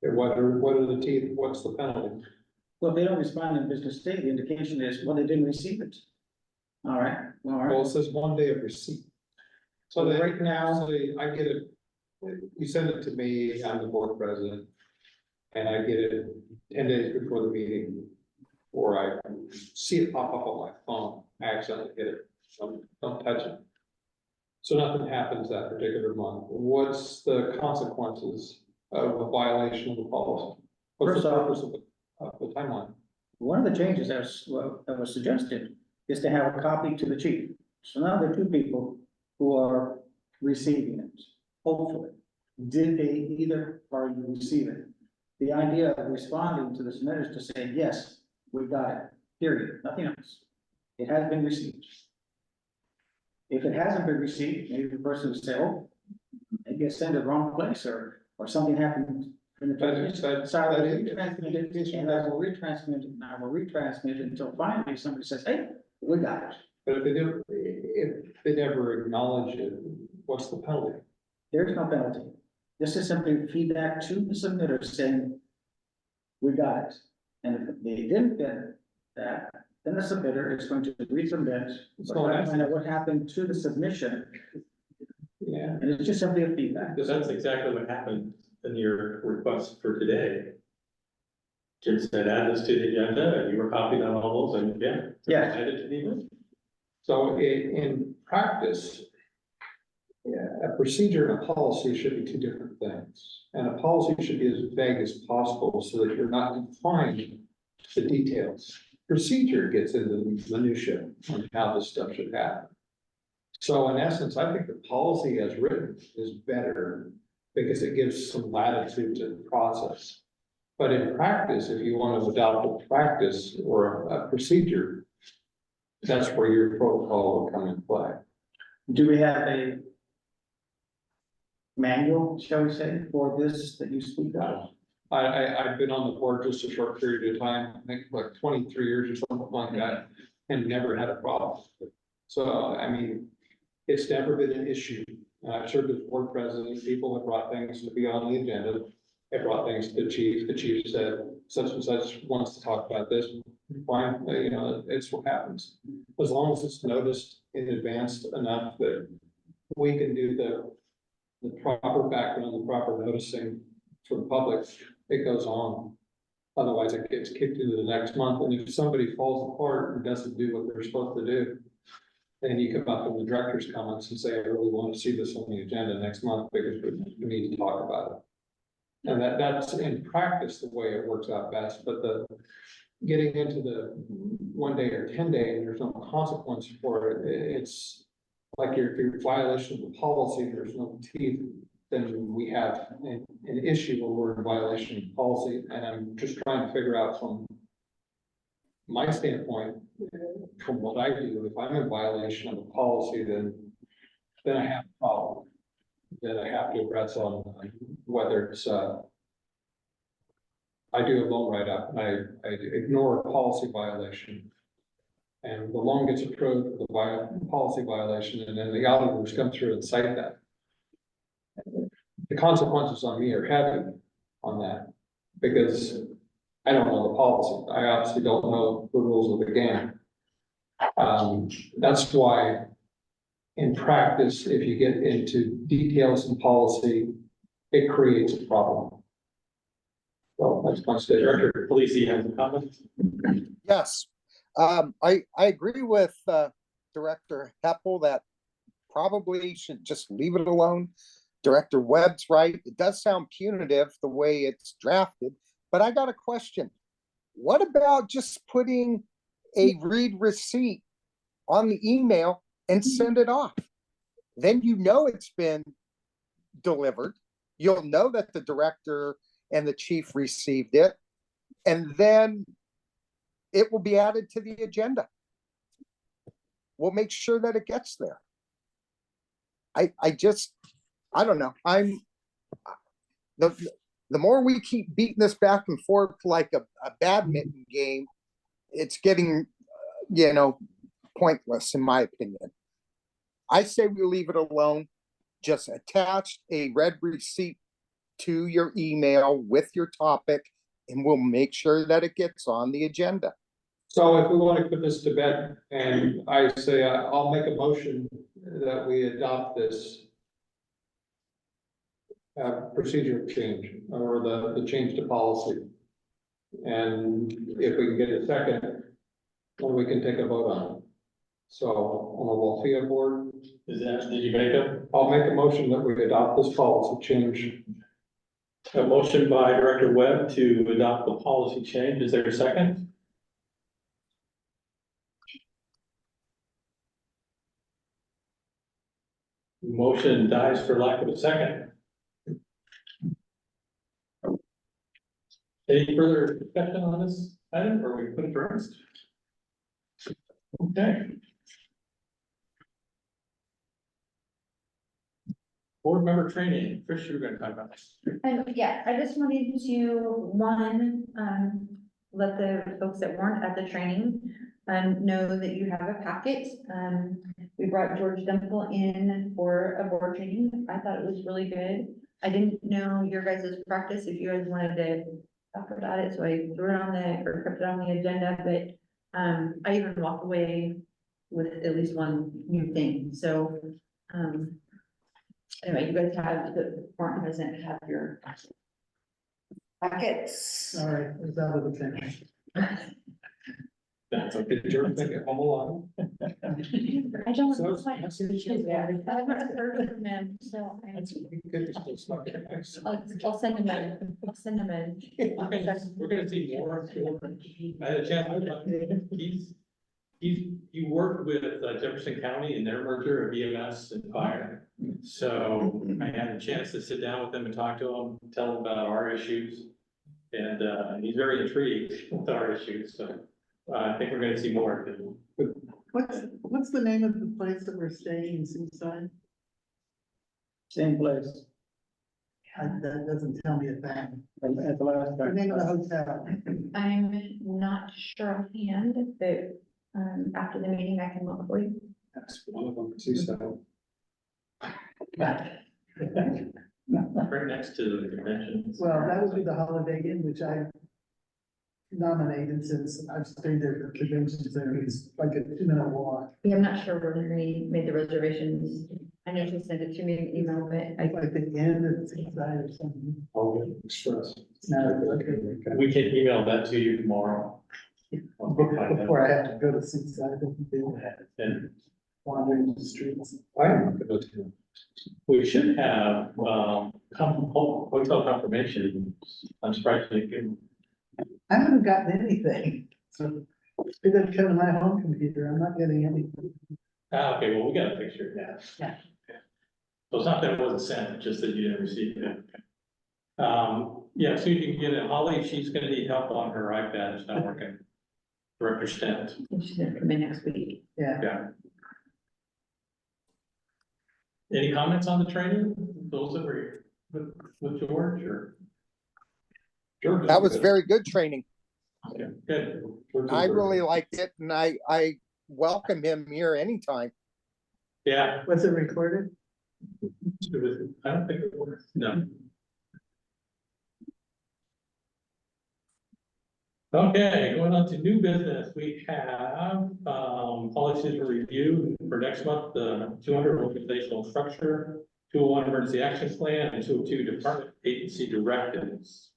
What are the teeth, what's the penalty? Well, if they don't respond in business day, the indication is, well, they didn't receive it. All right, all right. Well, it says 1 day of receipt. So So they, right now, say, I get it, you send it to me, I'm the board president, and I get it 10 days before the meeting, or I see it pop up on my phone, I accidentally hit it, don't touch it. So nothing happens that particular month. What's the consequences of a violation of the policy? What's the First off- purpose of the timeline? one of the changes that was suggested is to have a copy to the chief. So now there are two people who are receiving it, hopefully. Did they either party receive it? The idea of responding to this letter is to say, yes, we got it, period, nothing else. It has been received. If it hasn't been received, maybe the person will say, oh, maybe I sent it wrong place, or something happened. In the so I will retransmit it, and I will retransmit it, and I will retransmit it until finally somebody says, hey, we got it. But if they never acknowledge it, what's the penalty? There's no penalty. This is simply feedback to the submitter saying, we got it. And if they didn't get that, then the submitter is going to resubmit, So that's- find out what happened to the submission, Yeah. and it's just simply a feedback. Because that's exactly what happened in your request for today. Jim said, add this to the agenda, and you were copied on all those, and yeah. Yeah. Add it to the agenda. So in practice, yeah, a procedure and a policy should be two different things. And a policy should be as vague as possible so that you're not confined to the details. Procedure gets into the minutia on how this stuff should happen. So in essence, I think the policy as written is better because it gives some latitude to the process. But in practice, if you want to adopt a practice or a procedure, that's where your protocol will come in play. Do we have a manual, shall we say, for this that you speak of? I've been on the board just a short period of time, I think like 23 years or something like that, and never had a problem. So, I mean, it's never been an issue. I've served as board president, people have brought things to be on the agenda. They brought things to the chief said, such and such wants to talk about this, fine, you know, it's what happens. As long as it's noticed in advance enough that we can do the proper background, the proper noticing for the public, it goes on. Otherwise, it gets kicked into the next month, and if somebody falls apart and doesn't do what they're supposed to do, then you come up in the director's comments and say, I really want to see this on the agenda next month because we need to talk about it. And that's in practice the way it works out best, but getting into the 1 day or 10 day and there's no consequence for it, it's like your violation of the policy, there's no teeth, then we have an issue where we're in violation of policy. And I'm just trying to figure out from my standpoint, from what I do, if I'm in violation of a policy, then I have a problem that I have to address on whether it's, I do a loan write-up, and I ignore a policy violation. And the loan gets approved for the policy violation, and then the auditors come through and cite that. The consequences on me are heavy on that, because I don't know the policy. I obviously don't know the rules of the game. That's why in practice, if you get into details and policy, it creates a problem. So that's my statement. Director of Police, you have a comment? Yes, I agree with, Director Heppel that probably should just leave it alone. Director Webb's right. It does sound punitive the way it's drafted, but I got a question. What about just putting a read receipt on the email and send it off? Then you know it's been delivered. You'll know that the director and the chief received it, and then it will be added to the agenda. We'll make sure that it gets there. I don't know. The more we keep beating this back and forth like a badminton game, it's getting, pointless in my opinion. I say we leave it alone. Just attach a red receipt to your email with your topic, and we'll make sure that it gets on the agenda. So if we want to put this to bed, and I say, I'll make a motion that we adopt this procedure change, or the change to policy. And if we can get a second, then we can take a vote on it. So on the WLFEA board, Did you make I'll make a motion that we adopt this policy change. a motion by Director Webb to adopt the policy change? Is there a second? Motion dies for lack of a second. Any further discussion on this item, or we put it to rest? Okay. Board member training, Chris, you were gonna talk about this. Yeah, I just wanted to, one, let the folks that weren't at the training, know that you have a packet. We brought George Dimple in for a board training. I thought it was really good. I didn't know your guys' practice, if you guys wanted to talk about it, so I threw it on or kept it on the agenda, but, I even walked away with at least one new thing, so, anyway, you guys have, the foreign president have your packets. All right, it's out of the finish. That's okay, George, make it home alone. I don't. So it's- I haven't heard from him, so I'll send him in, I'll send him in. We're gonna see more of George. I had a chance, he worked with Jefferson County in their merger of EMS and fire. So I had a chance to sit down with him and talk to him, tell him about our issues. And he's very intrigued with our issues, so I think we're gonna see more of him. What's the name of the place that we're staying in Seaside? Same place That doesn't tell me a thing. at the last. The name of the hotel. I'm not sure offhand, but, after the meeting, I can look for you. That's one of them too, so. Right next to the convention. Well, that would be the Holiday Inn, which I nominated since I've stayed there for conventions there. It's like a 2-minute walk. Yeah, I'm not sure when we made the reservations. I know she sent it to me in email, but It's like the inn at Seaside or something. Oh, express. No, We can email that to you tomorrow. before I have to go to Seaside And wandering the streets. I am good with him. we should have, hotel confirmation. I'm surprised they can. I haven't gotten anything, so it doesn't come to my home computer. I'm not getting anything. Okay, well, we got a picture, yeah. Yeah. So it's not that it wasn't sent, it's just that you didn't receive it. Yeah, so you can get it. Holly, she's gonna need help on her iPad, it's not working. Director Stent, and she's gonna come in next week. Yeah. yeah. Any comments on the training? Those that were with George or? George. That was very good training. Okay, good. I really liked it, and I welcome him here anytime. Yeah, Was it recorded? I don't think it was, no. Okay, going on to new business, we have, policies for review for next month, the 200 organizational structure, 201 emergency action plan, and 202 department agency directives.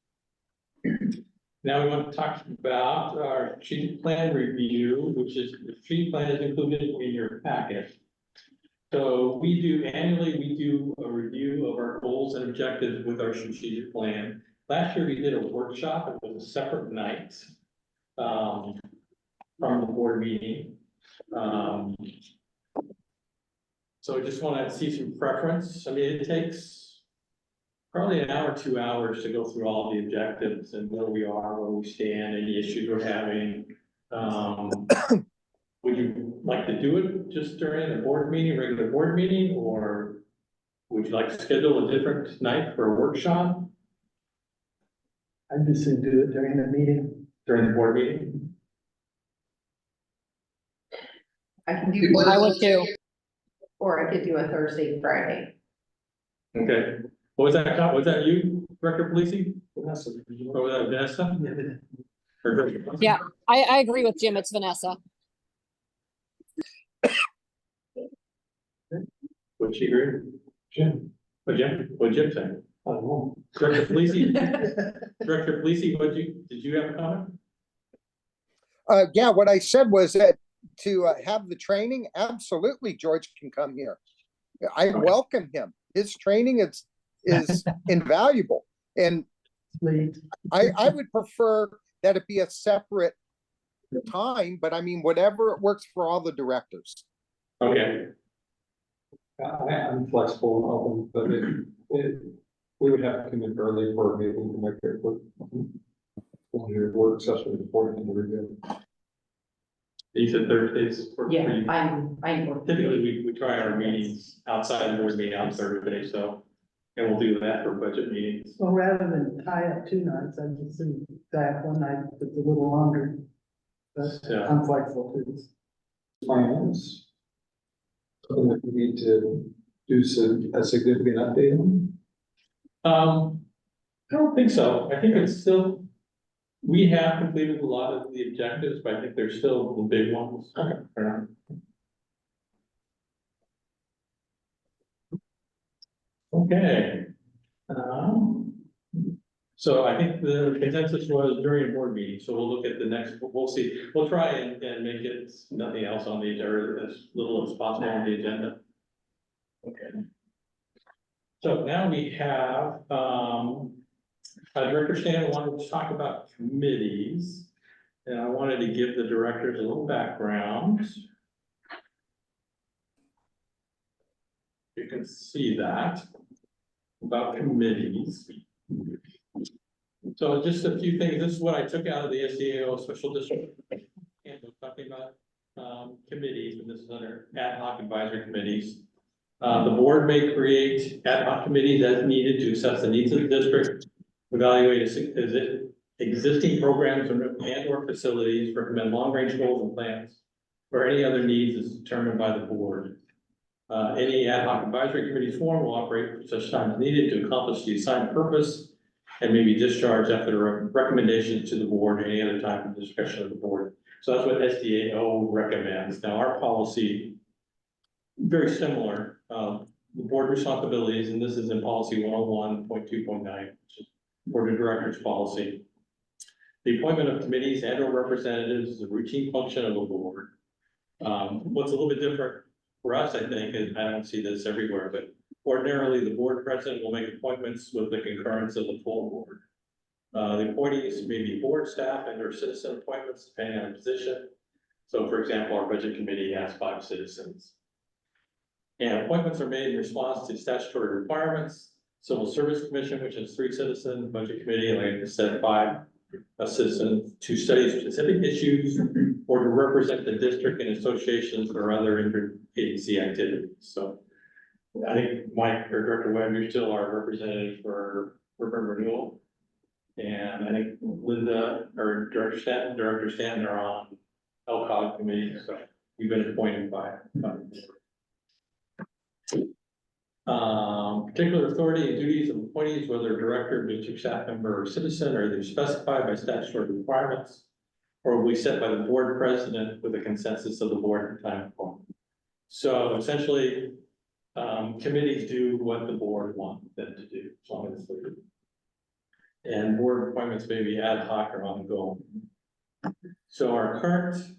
Now we want to talk about our strategic plan review, which is, the strategic plan is included in your packet. So annually, we do a review of our goals and objectives with our strategic plan. Last year, we did a workshop, it was a separate night, from the board meeting. So I just want to see some preference. I mean, it takes probably an hour, 2 hours to go through all the objectives and where we are, where we stand, any issues we're having. Would you like to do it just during a board meeting, regular board meeting, or would you like to schedule a different night for a workshop I'd just soon do it during the meeting. during the board meeting? I can do. I would too. Or I could do a Thursday, Friday. Okay, what was that, was that you, Director Policing? Or was that Vanessa? Or Director Policing? Yeah. I agree with Jim. It's Vanessa. Would she agree? Jim. What Jim say? I don't know. Director Policing, Director Policing, did you have a comment? Yeah, what I said was that to have the training, absolutely, George can come here. I welcome him. His training is invaluable. And Please. I would prefer that it be a separate time, but I mean, whatever works for all the directors. Okay, I'm flexible, but we would have to come in early for a meeting to make it work. On your work session report and review. you said Thursdays for Yeah, you. I'm. Typically, we try our meetings outside of board meeting on Thursday, so, and we'll do that for budget meetings. Well, rather than tie up 2 nights, I just soon tie up 1 night that's a little longer. But Yeah. I'm flexible too. Finance. Something that we need to do a significant update on. I don't think so. I think it's still, we have completed a lot of the objectives, but I think there's still the big ones. Okay. So I think the consensus was during a board meeting, so we'll look at the next, we'll see, we'll try and make it nothing else on the agenda, or as little as possible on the agenda. Okay. So now we have, Director Stan wanted to talk about committees. And I wanted to give the directors a little background. You can see that about committees. So just a few things. This is what I took out of the SDAO special district. And we're talking about committees, and this is under ad hoc advisory committees. The board may create ad hoc committees as needed to assess the needs of the district, evaluate existing programs and or facilities, recommend long-range goals and plans, or any other needs as determined by the board. Any ad hoc advisory committees form will operate for such time as needed to accomplish the assigned purpose and may be discharged after the recommendation to the board any other time at the discretion of the board. So that's what SDAO recommends. Now, our policy, very similar, the board responsibilities, and this is in policy 101.2.9, which is board of directors policy. The appointment of committees and or representatives is a routine function of a board. What's a little bit different for us, I think, and I don't see this everywhere, but ordinarily the board president will make appointments with the concurrence of the full board. The appointees may be board staff and or citizen appointments depending on the position. So for example, our budget committee has 5 citizens. And appointments are made in response to statutory requirements. Civil Service Commission, which has 3 citizens, budget committee, like I said, 5 citizens, to study specific issues or to represent the district in associations or other interagency activities. So I think Mike or Director Webb, you're still our representative for urban renewal. And I think Linda or Director Stanton are on LCOG committee, so you've been appointed by. Particular authority and duties of appointees, whether director, district staff member, or citizen, are either specified by statutory requirements or will be set by the board president with a consensus of the board at the time of appointment. So essentially, committees do what the board wants them to do, as long as they're. And board appointments may be ad hoc or ongoing. So our current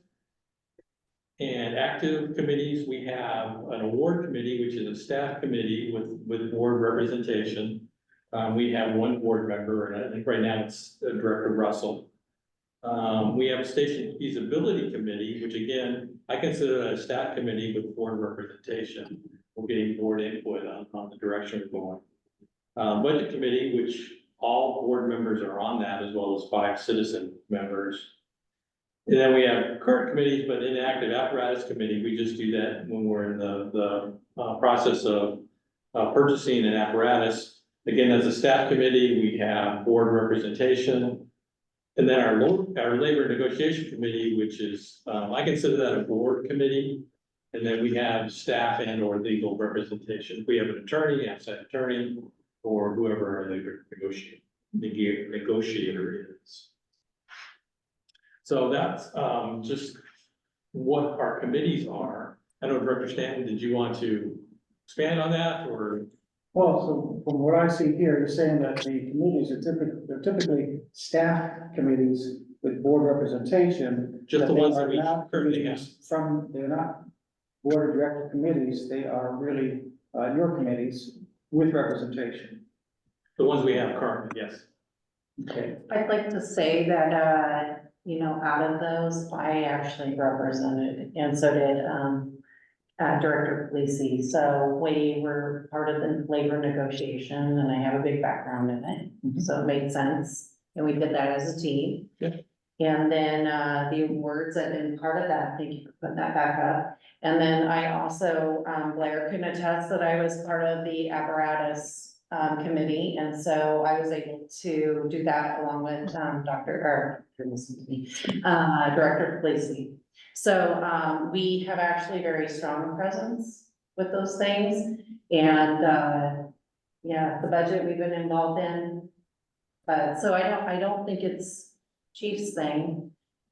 and active committees, we have an award committee, which is a staff committee with board representation. We have 1 board member, and I think right now it's Director Russell. We have a station feasibility committee, which again, I consider a staff committee with board representation. We're getting board input on the direction we're going. Budget committee, which all board members are on that, as well as 5 citizen members. And then we have current committees, but inactive apparatus committee, we just do that when we're in the process of purchasing an apparatus. Again, as a staff committee, we have board representation. And then our labor negotiation committee, which is, I consider that a board committee. And then we have staff and or legal representation. We have an attorney, outside attorney, or whoever our labor negotiator is. So that's just what our committees are. I don't know, Director Stanton, did you want to expand on that or? Well, so from what I see here, you're saying that the committees are typically staff committees with board representation. Just the they ones are that we not currently have. committees they're not board of director committees, they are really, your committees with representation. The ones we have currently, yes. Okay. I'd like to say that, you know, out of those, I actually represented, and so did, Director Lacey. So we were part of the labor negotiation and I have a big background in it, so it made sense. And we did that as a team. Yeah. And then, the awards, I've been part of that. Thank you for putting that back up. And then I also, Blair can attest that I was part of the apparatus committee, and so I was able to do that along with Director Lacey. So we have actually very strong presence with those things, and yeah, the budget we've been involved in. So I don't think it's Chief's thing.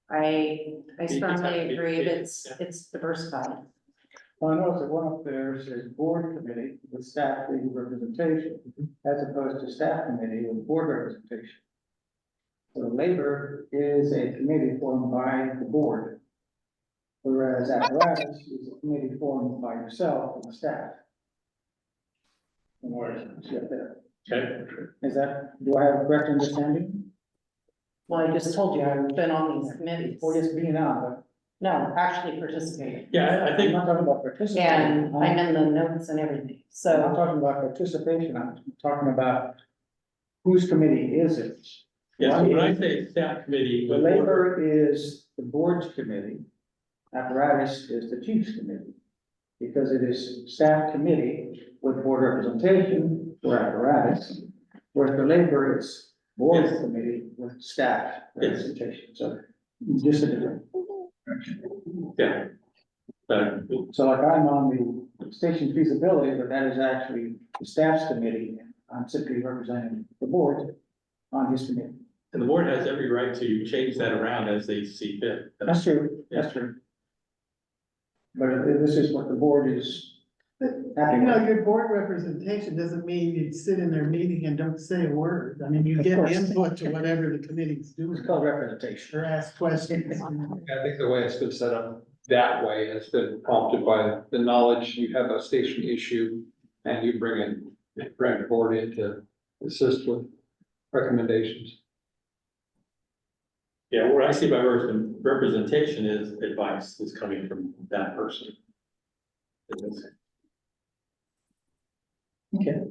I strongly agree, it's diversified. Well, I noticed that one up there says board committee with staff legal representation, as opposed to staff committee with board representation. So labor is a committee formed by the board, whereas apparatus is a committee formed by yourself and the staff. And where is it there? Okay. Is that, do I have a correct understanding? Well, I just told you, I've been on these committees. Or just being on, but No, actually participating. Yeah, I I'm think, not talking about participation. And I'm in the notes and everything, I'm not so. talking about participation, I'm talking about whose committee is it? yeah, so when I say staff committee. The labor is the board's committee, apparatus is the chief's committee. Because it is staff committee with board representation for apparatus, whereas the labor is board Yes. committee with staff Yes. representation, so just a different. Yeah. So like I'm on the station feasibility, but that is actually the staff's committee, I'm simply representing the board on his committee. And the board has every right to change that around as they see fit. That's true, that's true. But this is what the board is. But, you know, your board representation doesn't mean you sit in their meeting and don't say a word. I mean, you Of get course. input to whatever the committee's doing It's called representation. or ask questions. I think the way it's been set up that way has been prompted by the knowledge you have a station issue and you bring the board in to assist with recommendations. Yeah, what I see by representation is advice is coming from that person. Okay.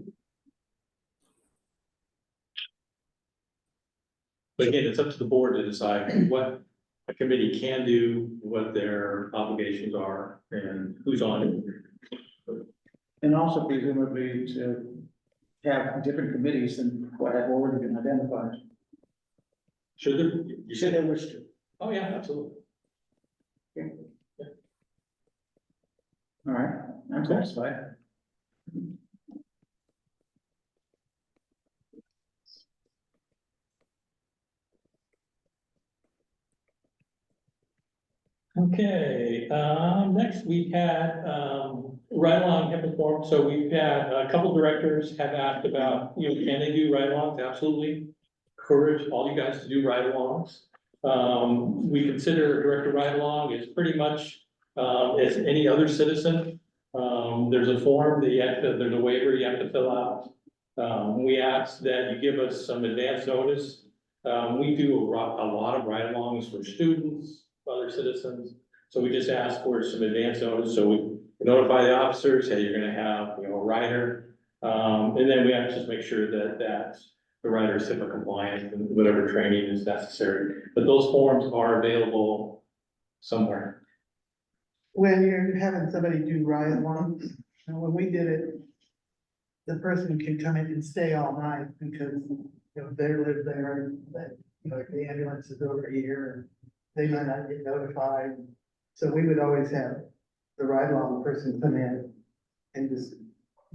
But again, it's up to the board to decide what a committee can do, what their obligations are, and who's on it. And also presumably to have different committees than what have already been identified. Should there? You Should they wish to. Oh, yeah, absolutely. All right, I'm satisfied. Okay, next we had, ride-along HIPAA form, so we've had a couple directors have asked about, you know, can they do ride-alongs? Absolutely. Encourage all you guys to do ride-alongs. We consider director ride-along is pretty much, as any other citizen. There's a form that you have to, there's a waiver you have to fill out. We ask that you give us some advance notice. We do a lot of ride-alongs for students, other citizens. So we just ask for some advance notice, so we notify the officers, hey, you're gonna have, you know, a rider. And then we have to just make sure that the rider is HIPAA compliant and whatever training is necessary. But those forms are available somewhere. When you're having somebody do ride-alongs, and when we did it, the person could come in and stay all night because, you know, they live there, and that, you know, the ambulance is over here and they might not get notified. So we would always have the ride-along person come in and just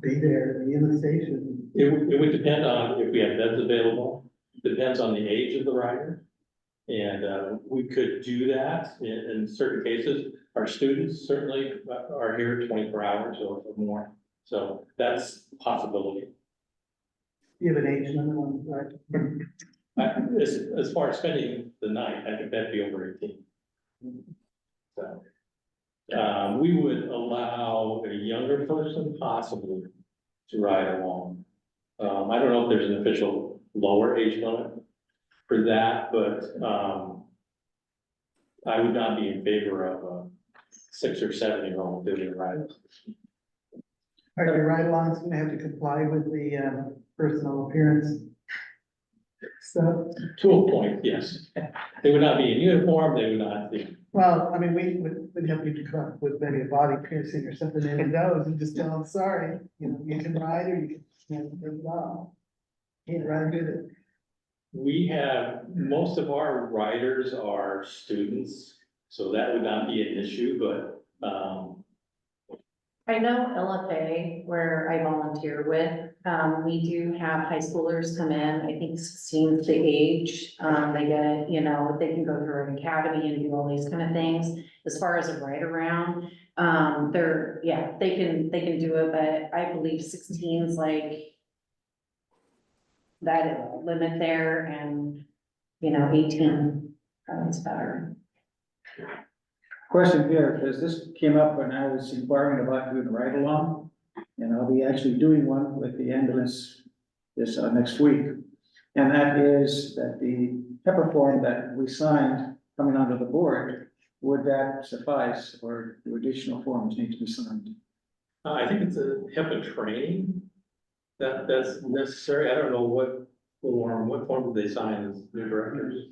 be there, be in the station. It would depend on if we have beds available, depends on the age of the rider. And we could do that in certain cases. Our students certainly are here 24 hours or more. So that's a possibility. You have an age limit on, right? As far as spending the night, I think that'd be over 18. So, we would allow a younger person possibly to ride along. I don't know if there's an official lower age limit for that, but, I would not be in favor of a 6 or 7-year-old doing a ride. Are your ride-alongs gonna have to comply with the, personal appearance stuff? To a point, yes. They would not be in uniform, they would not be. Well, I mean, we'd help you to come up with maybe a body piercing or something in your nose and just tell them, sorry, you know, you can ride or you can take it off. Can't ride with it. We have, most of our riders are students, so that would not be an issue, but, I know LFA, where I volunteer with, we do have high schoolers come in, I think 16 is the age. They get, you know, they can go through an academy and do all these kind of things. As far as a ride around, they can do it, but I believe 16 is like that limit there, and, you know, 18 is better. Question here, because this came up when I was inquiring about doing a ride along, and I'll be actually doing one with the ambulance this next week. And that is that the HIPAA form that we signed coming onto the board, would that suffice, or do additional forms need to be signed? I think it's a HIPAA training that's necessary. I don't know what form did they sign as new directors?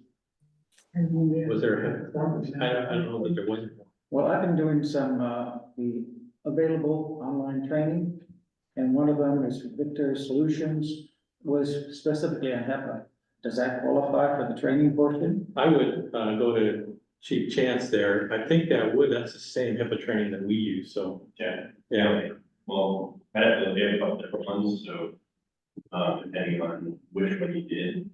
Was there a HIPAA form? I don't know that there was. Well, I've been doing some, the available online training, and one of them is Victor Solutions, was specifically on HIPAA. Does that qualify for the training portion? I would, go to Chief Chance there. I think that's the same HIPAA training that we use, so. Yeah. Well, I have to look at a couple different ones, so, depending on which one you did,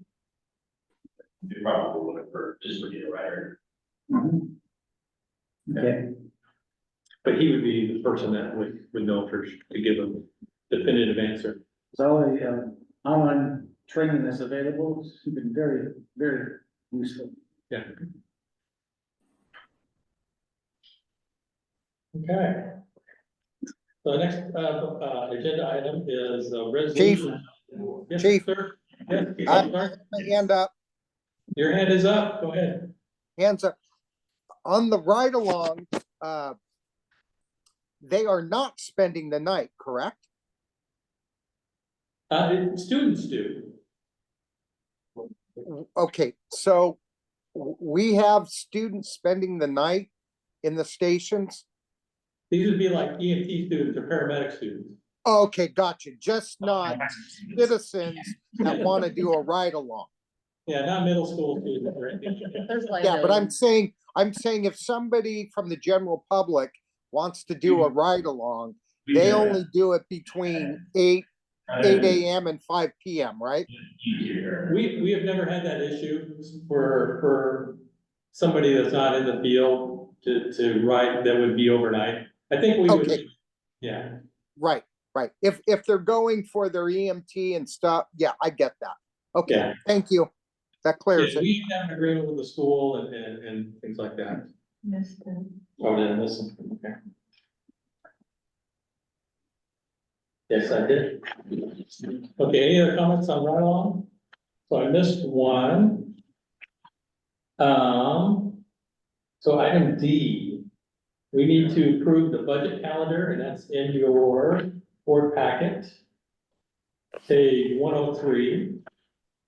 you probably would for just looking at a writer. Okay, But he would be the person that would know to give a definitive answer. so the online training that's available has been very, very useful. Yeah. Okay. So the next, agenda item is a resolution. Yes, Chief. sir. Yes, I I'm sorry. have my hand up, Your hand is up. Go ahead. hands up. On the ride along, they are not spending the night, correct? Students do. Okay, so we have students spending the night in the stations? These would be like EMT students or paramedic students. Okay, gotcha. Just not citizens that want to do a ride along. Yeah, not middle school students or anything. Yeah, but I'm saying if somebody from the general public wants to do a ride along, they only do it between 8 AM and 5 PM, right? We have never had that issue for somebody that's not in the field to ride, that would be overnight. I think we would, Okay. yeah. Right, right. If they're going for their EMT and stuff, yeah, I get that. Okay, Yeah. thank you. That clears Yeah, it. we have an agreement with the school and things like that. Yes, Oh, then listen, okay. Yes, I did. Okay, any other comments on ride along? So I missed one. So item D, we need to approve the budget calendar, and that's in your board packet. Page 103.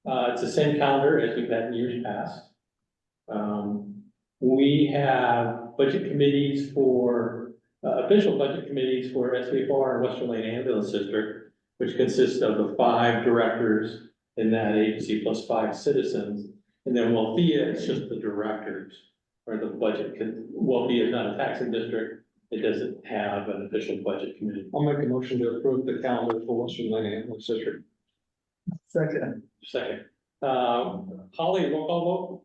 It's the same calendar as we've had in years past. We have budget committees for, official budget committees for SBFR and Western Lane Ambulance District, which consists of the 5 directors in that agency plus 5 citizens. And then WLFEA is just the directors, or the budget, WLFEA is not a taxing district. It doesn't have an official budget committee. I'll make a motion to approve the calendar for Western Lane Ambulance District. Second. Second. Holly, roll call vote?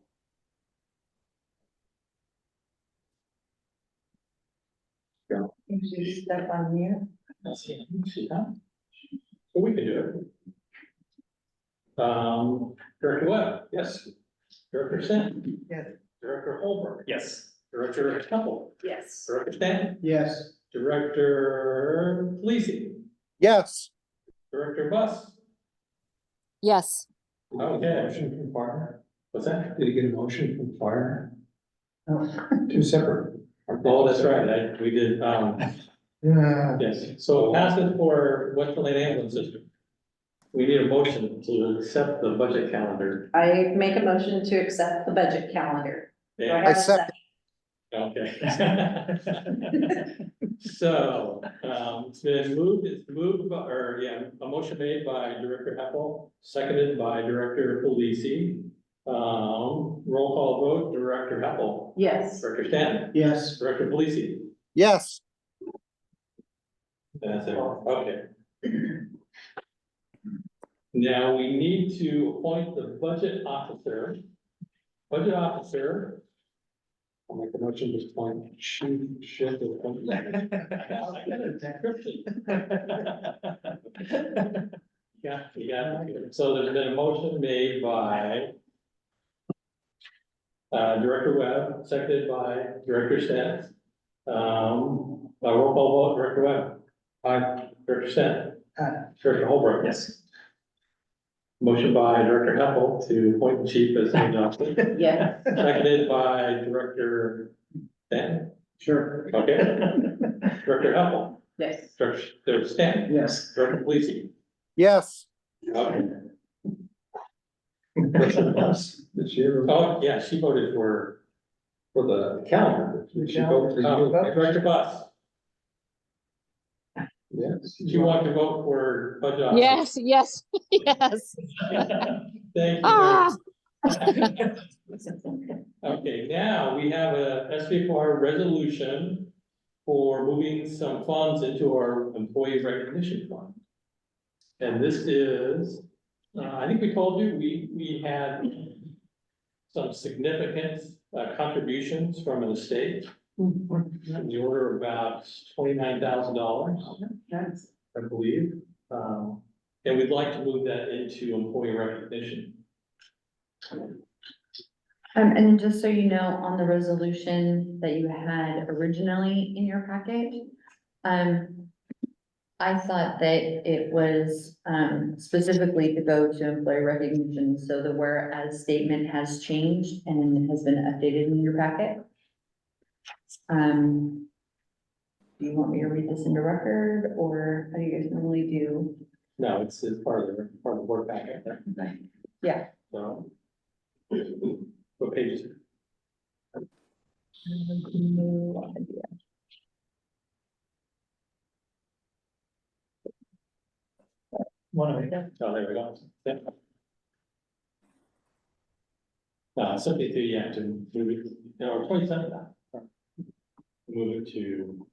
Usually step on mute. So we can do it. Director Webb? Yes. Director Sin? Yes. Director Holbrook? Yes. Director Temple? Yes. Director Stan? Yes. Director Polisi? Yes, Director Bus? Yes. Okay. Motion from fire. What's that? Did you get a motion from fire? No. 2 separate. Oh, that's right. We did, Yeah. yes. So pass it for Western Lane Ambulance System. We need a motion to accept the budget calendar. I make a motion to accept the budget calendar. Do Yeah. have a second. Okay. So, it's been moved, a motion made by Director Heppel, seconded by Director Polisi. Roll call vote, Director Heppel, Yes. Director Stanton, Yes. Director Polisi. yes, That's it, okay. Now, we need to appoint the budget officer. Budget officer. I'll make a motion to appoint Chief Ship. Yeah, so there's been a motion made by Director Webb, seconded by Director Stent. By roll call vote, Director Webb. Aye. Director Stent. Aye. Director Holbrook. Yes. Motion by Director Heppel to appoint the chief as the officer, Yeah. seconded by Director Stent. Sure. Okay. Director Heppel, Yes. Director Stent, Yes. Director Polisi. yes, Okay. This year. Oh, yeah, she voted for the calendar. Did she vote for you? Director Bus, Yes. she wanted to vote for budget officer. Yes, yes, yes. Thank you. Ah. Okay, now we have a SBFR resolution for moving some funds into our employee recognition fund. And this is, I think we told you, we had some significant contributions from an estate in the order of about $29,000, I believe. And we'd like to move that into employee recognition. And then just so you know, on the resolution that you had originally in your packet, I thought that it was, specifically to go to employee recognition, so the whereas statement has changed and has been updated in your packet. Do you want me to read this into record, or how do you guys normally do? No, it's part of the board packet. Right? Yeah. So. What page is it? No idea. Oh, there we go. Yeah. Something to, yeah, to move it, or 27. Move it to.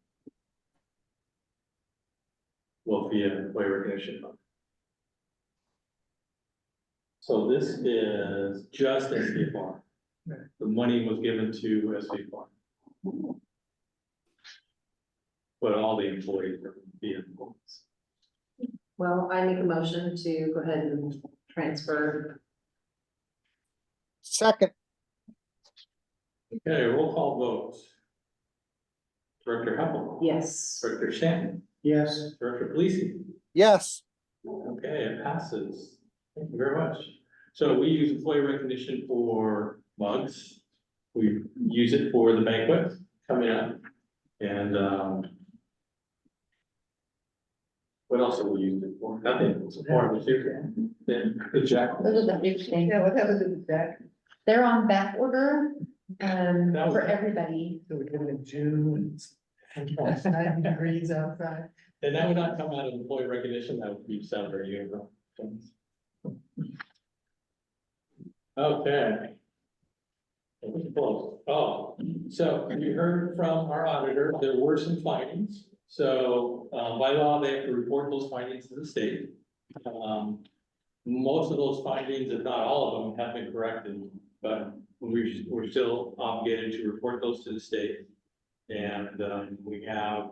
WLFEA employee recognition fund. So this is just SBFR. The money was given to SBFR. But all the employees are the employees. Well, I make a motion to go ahead and transfer. second, Okay, roll call vote. Director Heppel. Yes. Director Shannon. Yes. Director Polisi. yes, Okay, it passes. Thank you very much. So we use employee recognition for mugs. We use it for the banquet coming up. And What else have we used it for? Nothing, it's a form of here. Then the jack. Those are the big things. Yeah, what happened to the deck? They're on back order, That was- for everybody. So we're doing it in June, and it's 90 degrees outside. And that would not come out of employee recognition, that would be salary union. Okay. It was close. Oh, so you heard from our auditor, there were some findings. So, by law, they have to report those findings to the state. Most of those findings, if not all of them, have been corrected, but we're still obligated to report those to the state. And, we have,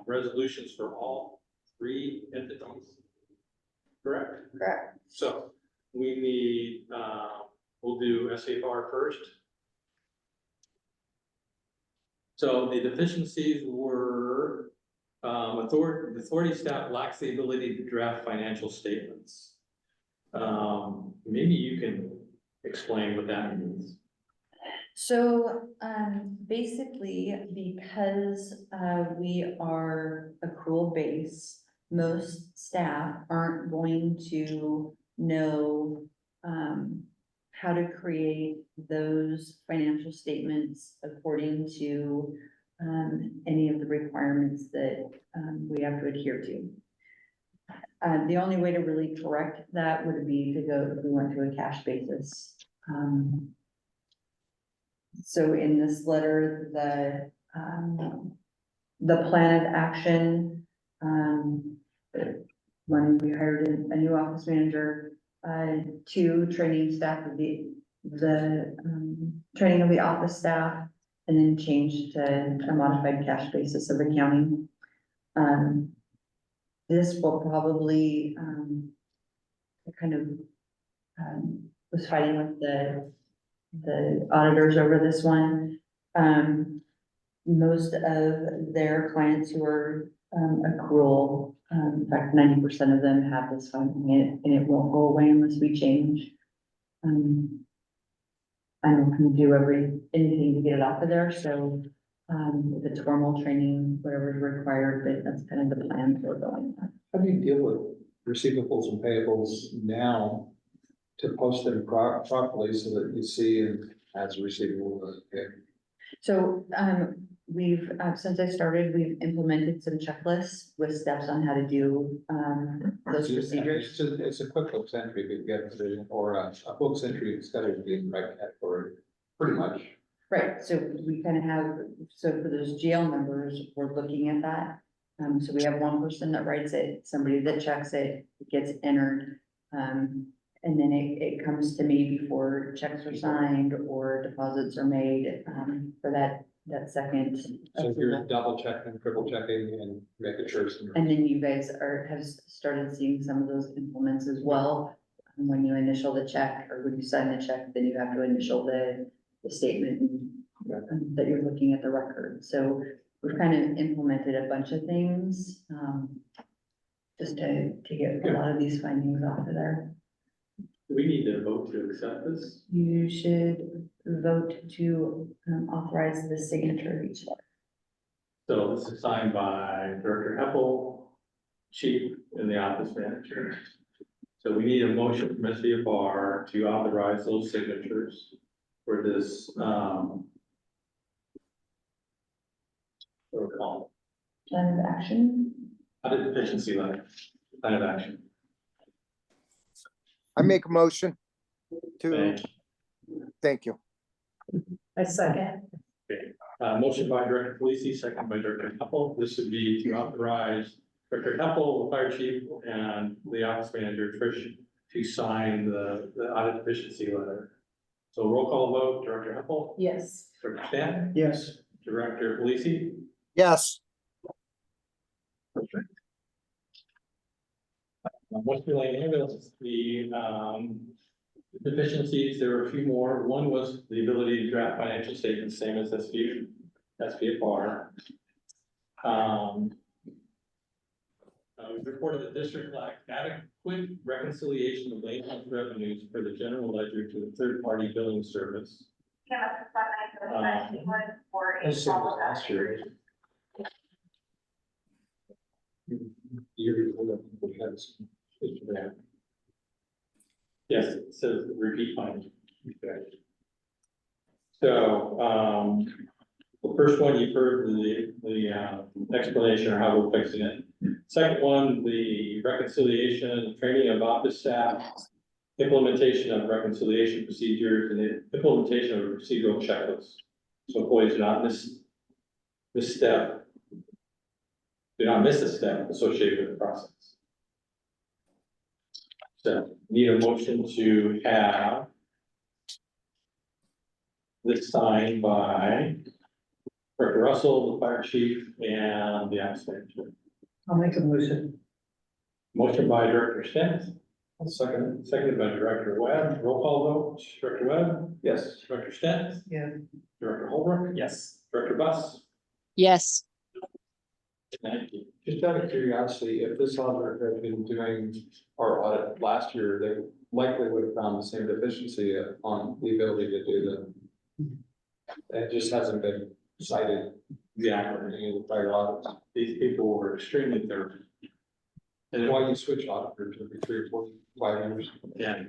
resolutions for all three entities. Correct? Correct. So we need, we'll do SAFR first. So the deficiencies were, authority staff lacks the ability to draft financial statements. Maybe you can explain what that means. So, basically, because, we are accrual base, most staff aren't going to know, how to create those financial statements according to, any of the requirements that, we have to adhere to. The only way to really correct that would be to go, if we went to a cash basis. So in this letter, the plan of action, when we hired a new office manager, to training staff of the training of the office staff, and then changed to a modified cash basis of accounting. This will probably, kind of, was fighting with the auditors over this one. Most of their clients who are accrual, in fact, 90% of them have this finding, and it won't go away unless we change. I don't can do anything to get it off of there, so if it's formal training, whatever is required, but that's kind of the plan for going on. How do you deal with receivables and payables now to post them properly so that you see and as a receivable? Okay. So, we've, since I started, we've implemented some checklists with steps on how to do, those procedures. It's a QuickBooks entry, but you get it, or a books entry, it's got to be in the right category, pretty much. Right, so we kind of have, so for those GL numbers, we're looking at that. So we have one person that writes it, somebody that checks it, it gets entered. And then it comes to me before checks are signed or deposits are made, for that second. So you're double checking, triple checking and making sure. And then you guys have started seeing some of those implements as well. When you initial the check or when you sign the check, then you have to initial the statement that you're looking at the record. So we've kind of implemented a bunch of things, just to get a lot of these findings off of there. Do we need to vote to accept this? You should vote to authorize the signature of each letter. So this is signed by Director Heppel, Chief, and the office manager. So we need a motion from SBFR to authorize those signatures for this, what do we call Plan of action. it? Audit deficiency letter, plan of action. I make a motion to, Thank thank you. I second. Motion by Director Polisi, second by Director Heppel. This would be to authorize Director Heppel, the fire chief, and the office manager, Trish, to sign the audit deficiency letter. So roll call vote, Director Heppel, Yes. Director Stan, Yes. Director Polisi. Yes, Western Lane ambulance, the deficiencies, there were a few more. One was the ability to draft financial statements, same as SBFR. We reported the district lacked adequate reconciliation of late month revenues for the general ledger to the third-party billing service. Last year. years. We had this- Yes, it says repeat finding. Okay. So, the first one, you've heard the explanation of how we're fixing it. Second one, the reconciliation, training of office staff, implementation of reconciliation procedures, and the implementation of a procedural checklist. So employees do not miss this step. Do not miss a step associated with the process. So need a motion to have this signed by Director Russell, the fire chief, and the office manager. I'll make a motion. Motion by Director Stent, Second, seconded by Director Webb. Roll call vote. Director Webb, yes. Director Stent, Yeah. Director Holbrook, Yes. Director Bus. Yes. Thank you. Just out of curiosity, if this auditor had been doing our audit last year, they likely would have found the same deficiency on the ability to do the. It just hasn't been cited. Exactly. In the prior audits. These people were extremely thorough. And why you switch auditors every 3 or 4, 5 years. Yeah.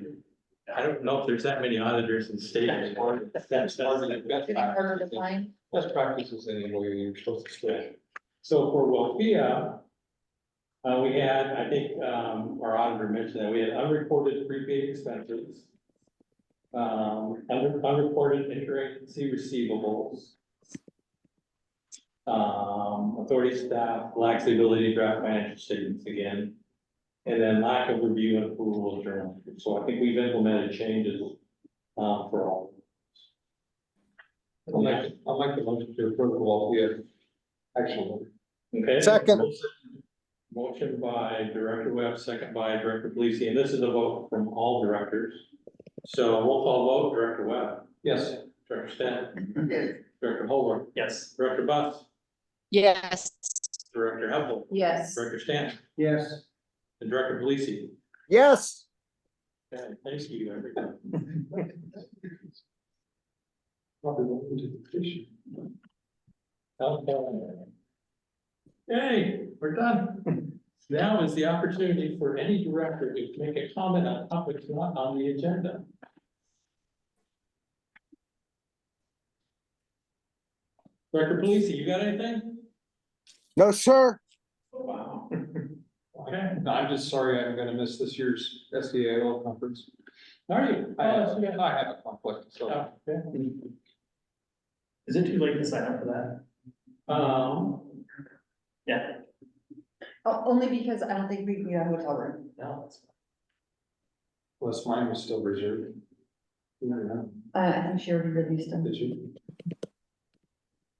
I don't know if there's that many auditors in the state anymore. That's part of the best Harder to practices. find. Best practices anyway, you're supposed to stay. So for WLFEA, we had, I think, our auditor mentioned that we had unreported prepaid expenses. Unreported interagency receivables. Authority staff lacks the ability to draft financial statements again. And then lack of review and approval of journal. So I think we've implemented changes, for all. I'll make the motion to approve the WLFEA action. Okay. Second. Motion by Director Webb, second by Director Felici, and this is a vote from all directors. So roll call vote, Director Webb, Yes. Director Stent, Director Holbrook, Yes. Director Bus, Yes. Director Hempel, Yes. Director Stant, Yes. and Director Felici. Yes, Okay, thank you, everyone. Probably won't do the fishing. Okay. Hey, we're done. Now is the opportunity for any director to make a comment on topics not on the agenda. Director Felici, you got anything? no, sir. Wow. Okay, No, I'm just sorry I'm gonna miss this year's SDAO conference. are you? I have, Oh, yeah. I have a conflict, so. Oh, okay. Is it too late to sign up for that? Yeah. Oh, only because I don't think we can get a hotel room. No, that's fine. Plus mine was still reserved. No, I think she already released them. did you?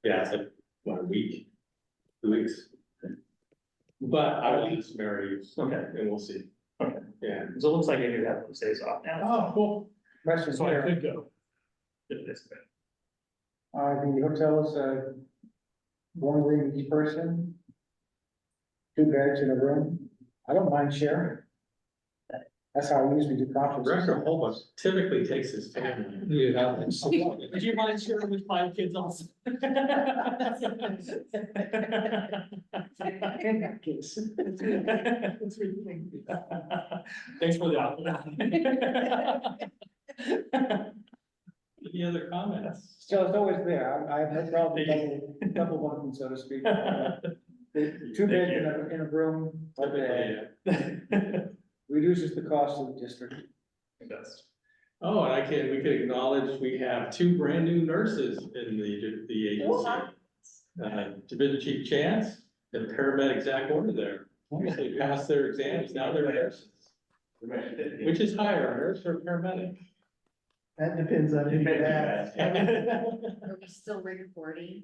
Yeah, it's like, what, a week, 2 weeks? But I will just marry, Okay. and we'll see. Okay. Yeah. So it looks like I do have those days off now. Oh, cool. Question So I here, could go. If this. the hotels, one room each person, 2 beds in a room, I don't mind sharing. That's how I usually do conferences. Director Holbrook typically takes his family. Yeah. Would you mind sharing with 5 kids also? Thanks for the offer. Any other comments? So it's always there, I have no problem double bunking, so to speak. 2 beds in a room, one bed, reduces the cost of the district. Oh, and we could acknowledge, we have 2 brand new nurses in the agency. Division Chief Chance and paramedic Zach Order there. They passed their exams, now they're nurses. Which is higher, a nurse or a paramedic? That depends on who you ask. Are we still recording?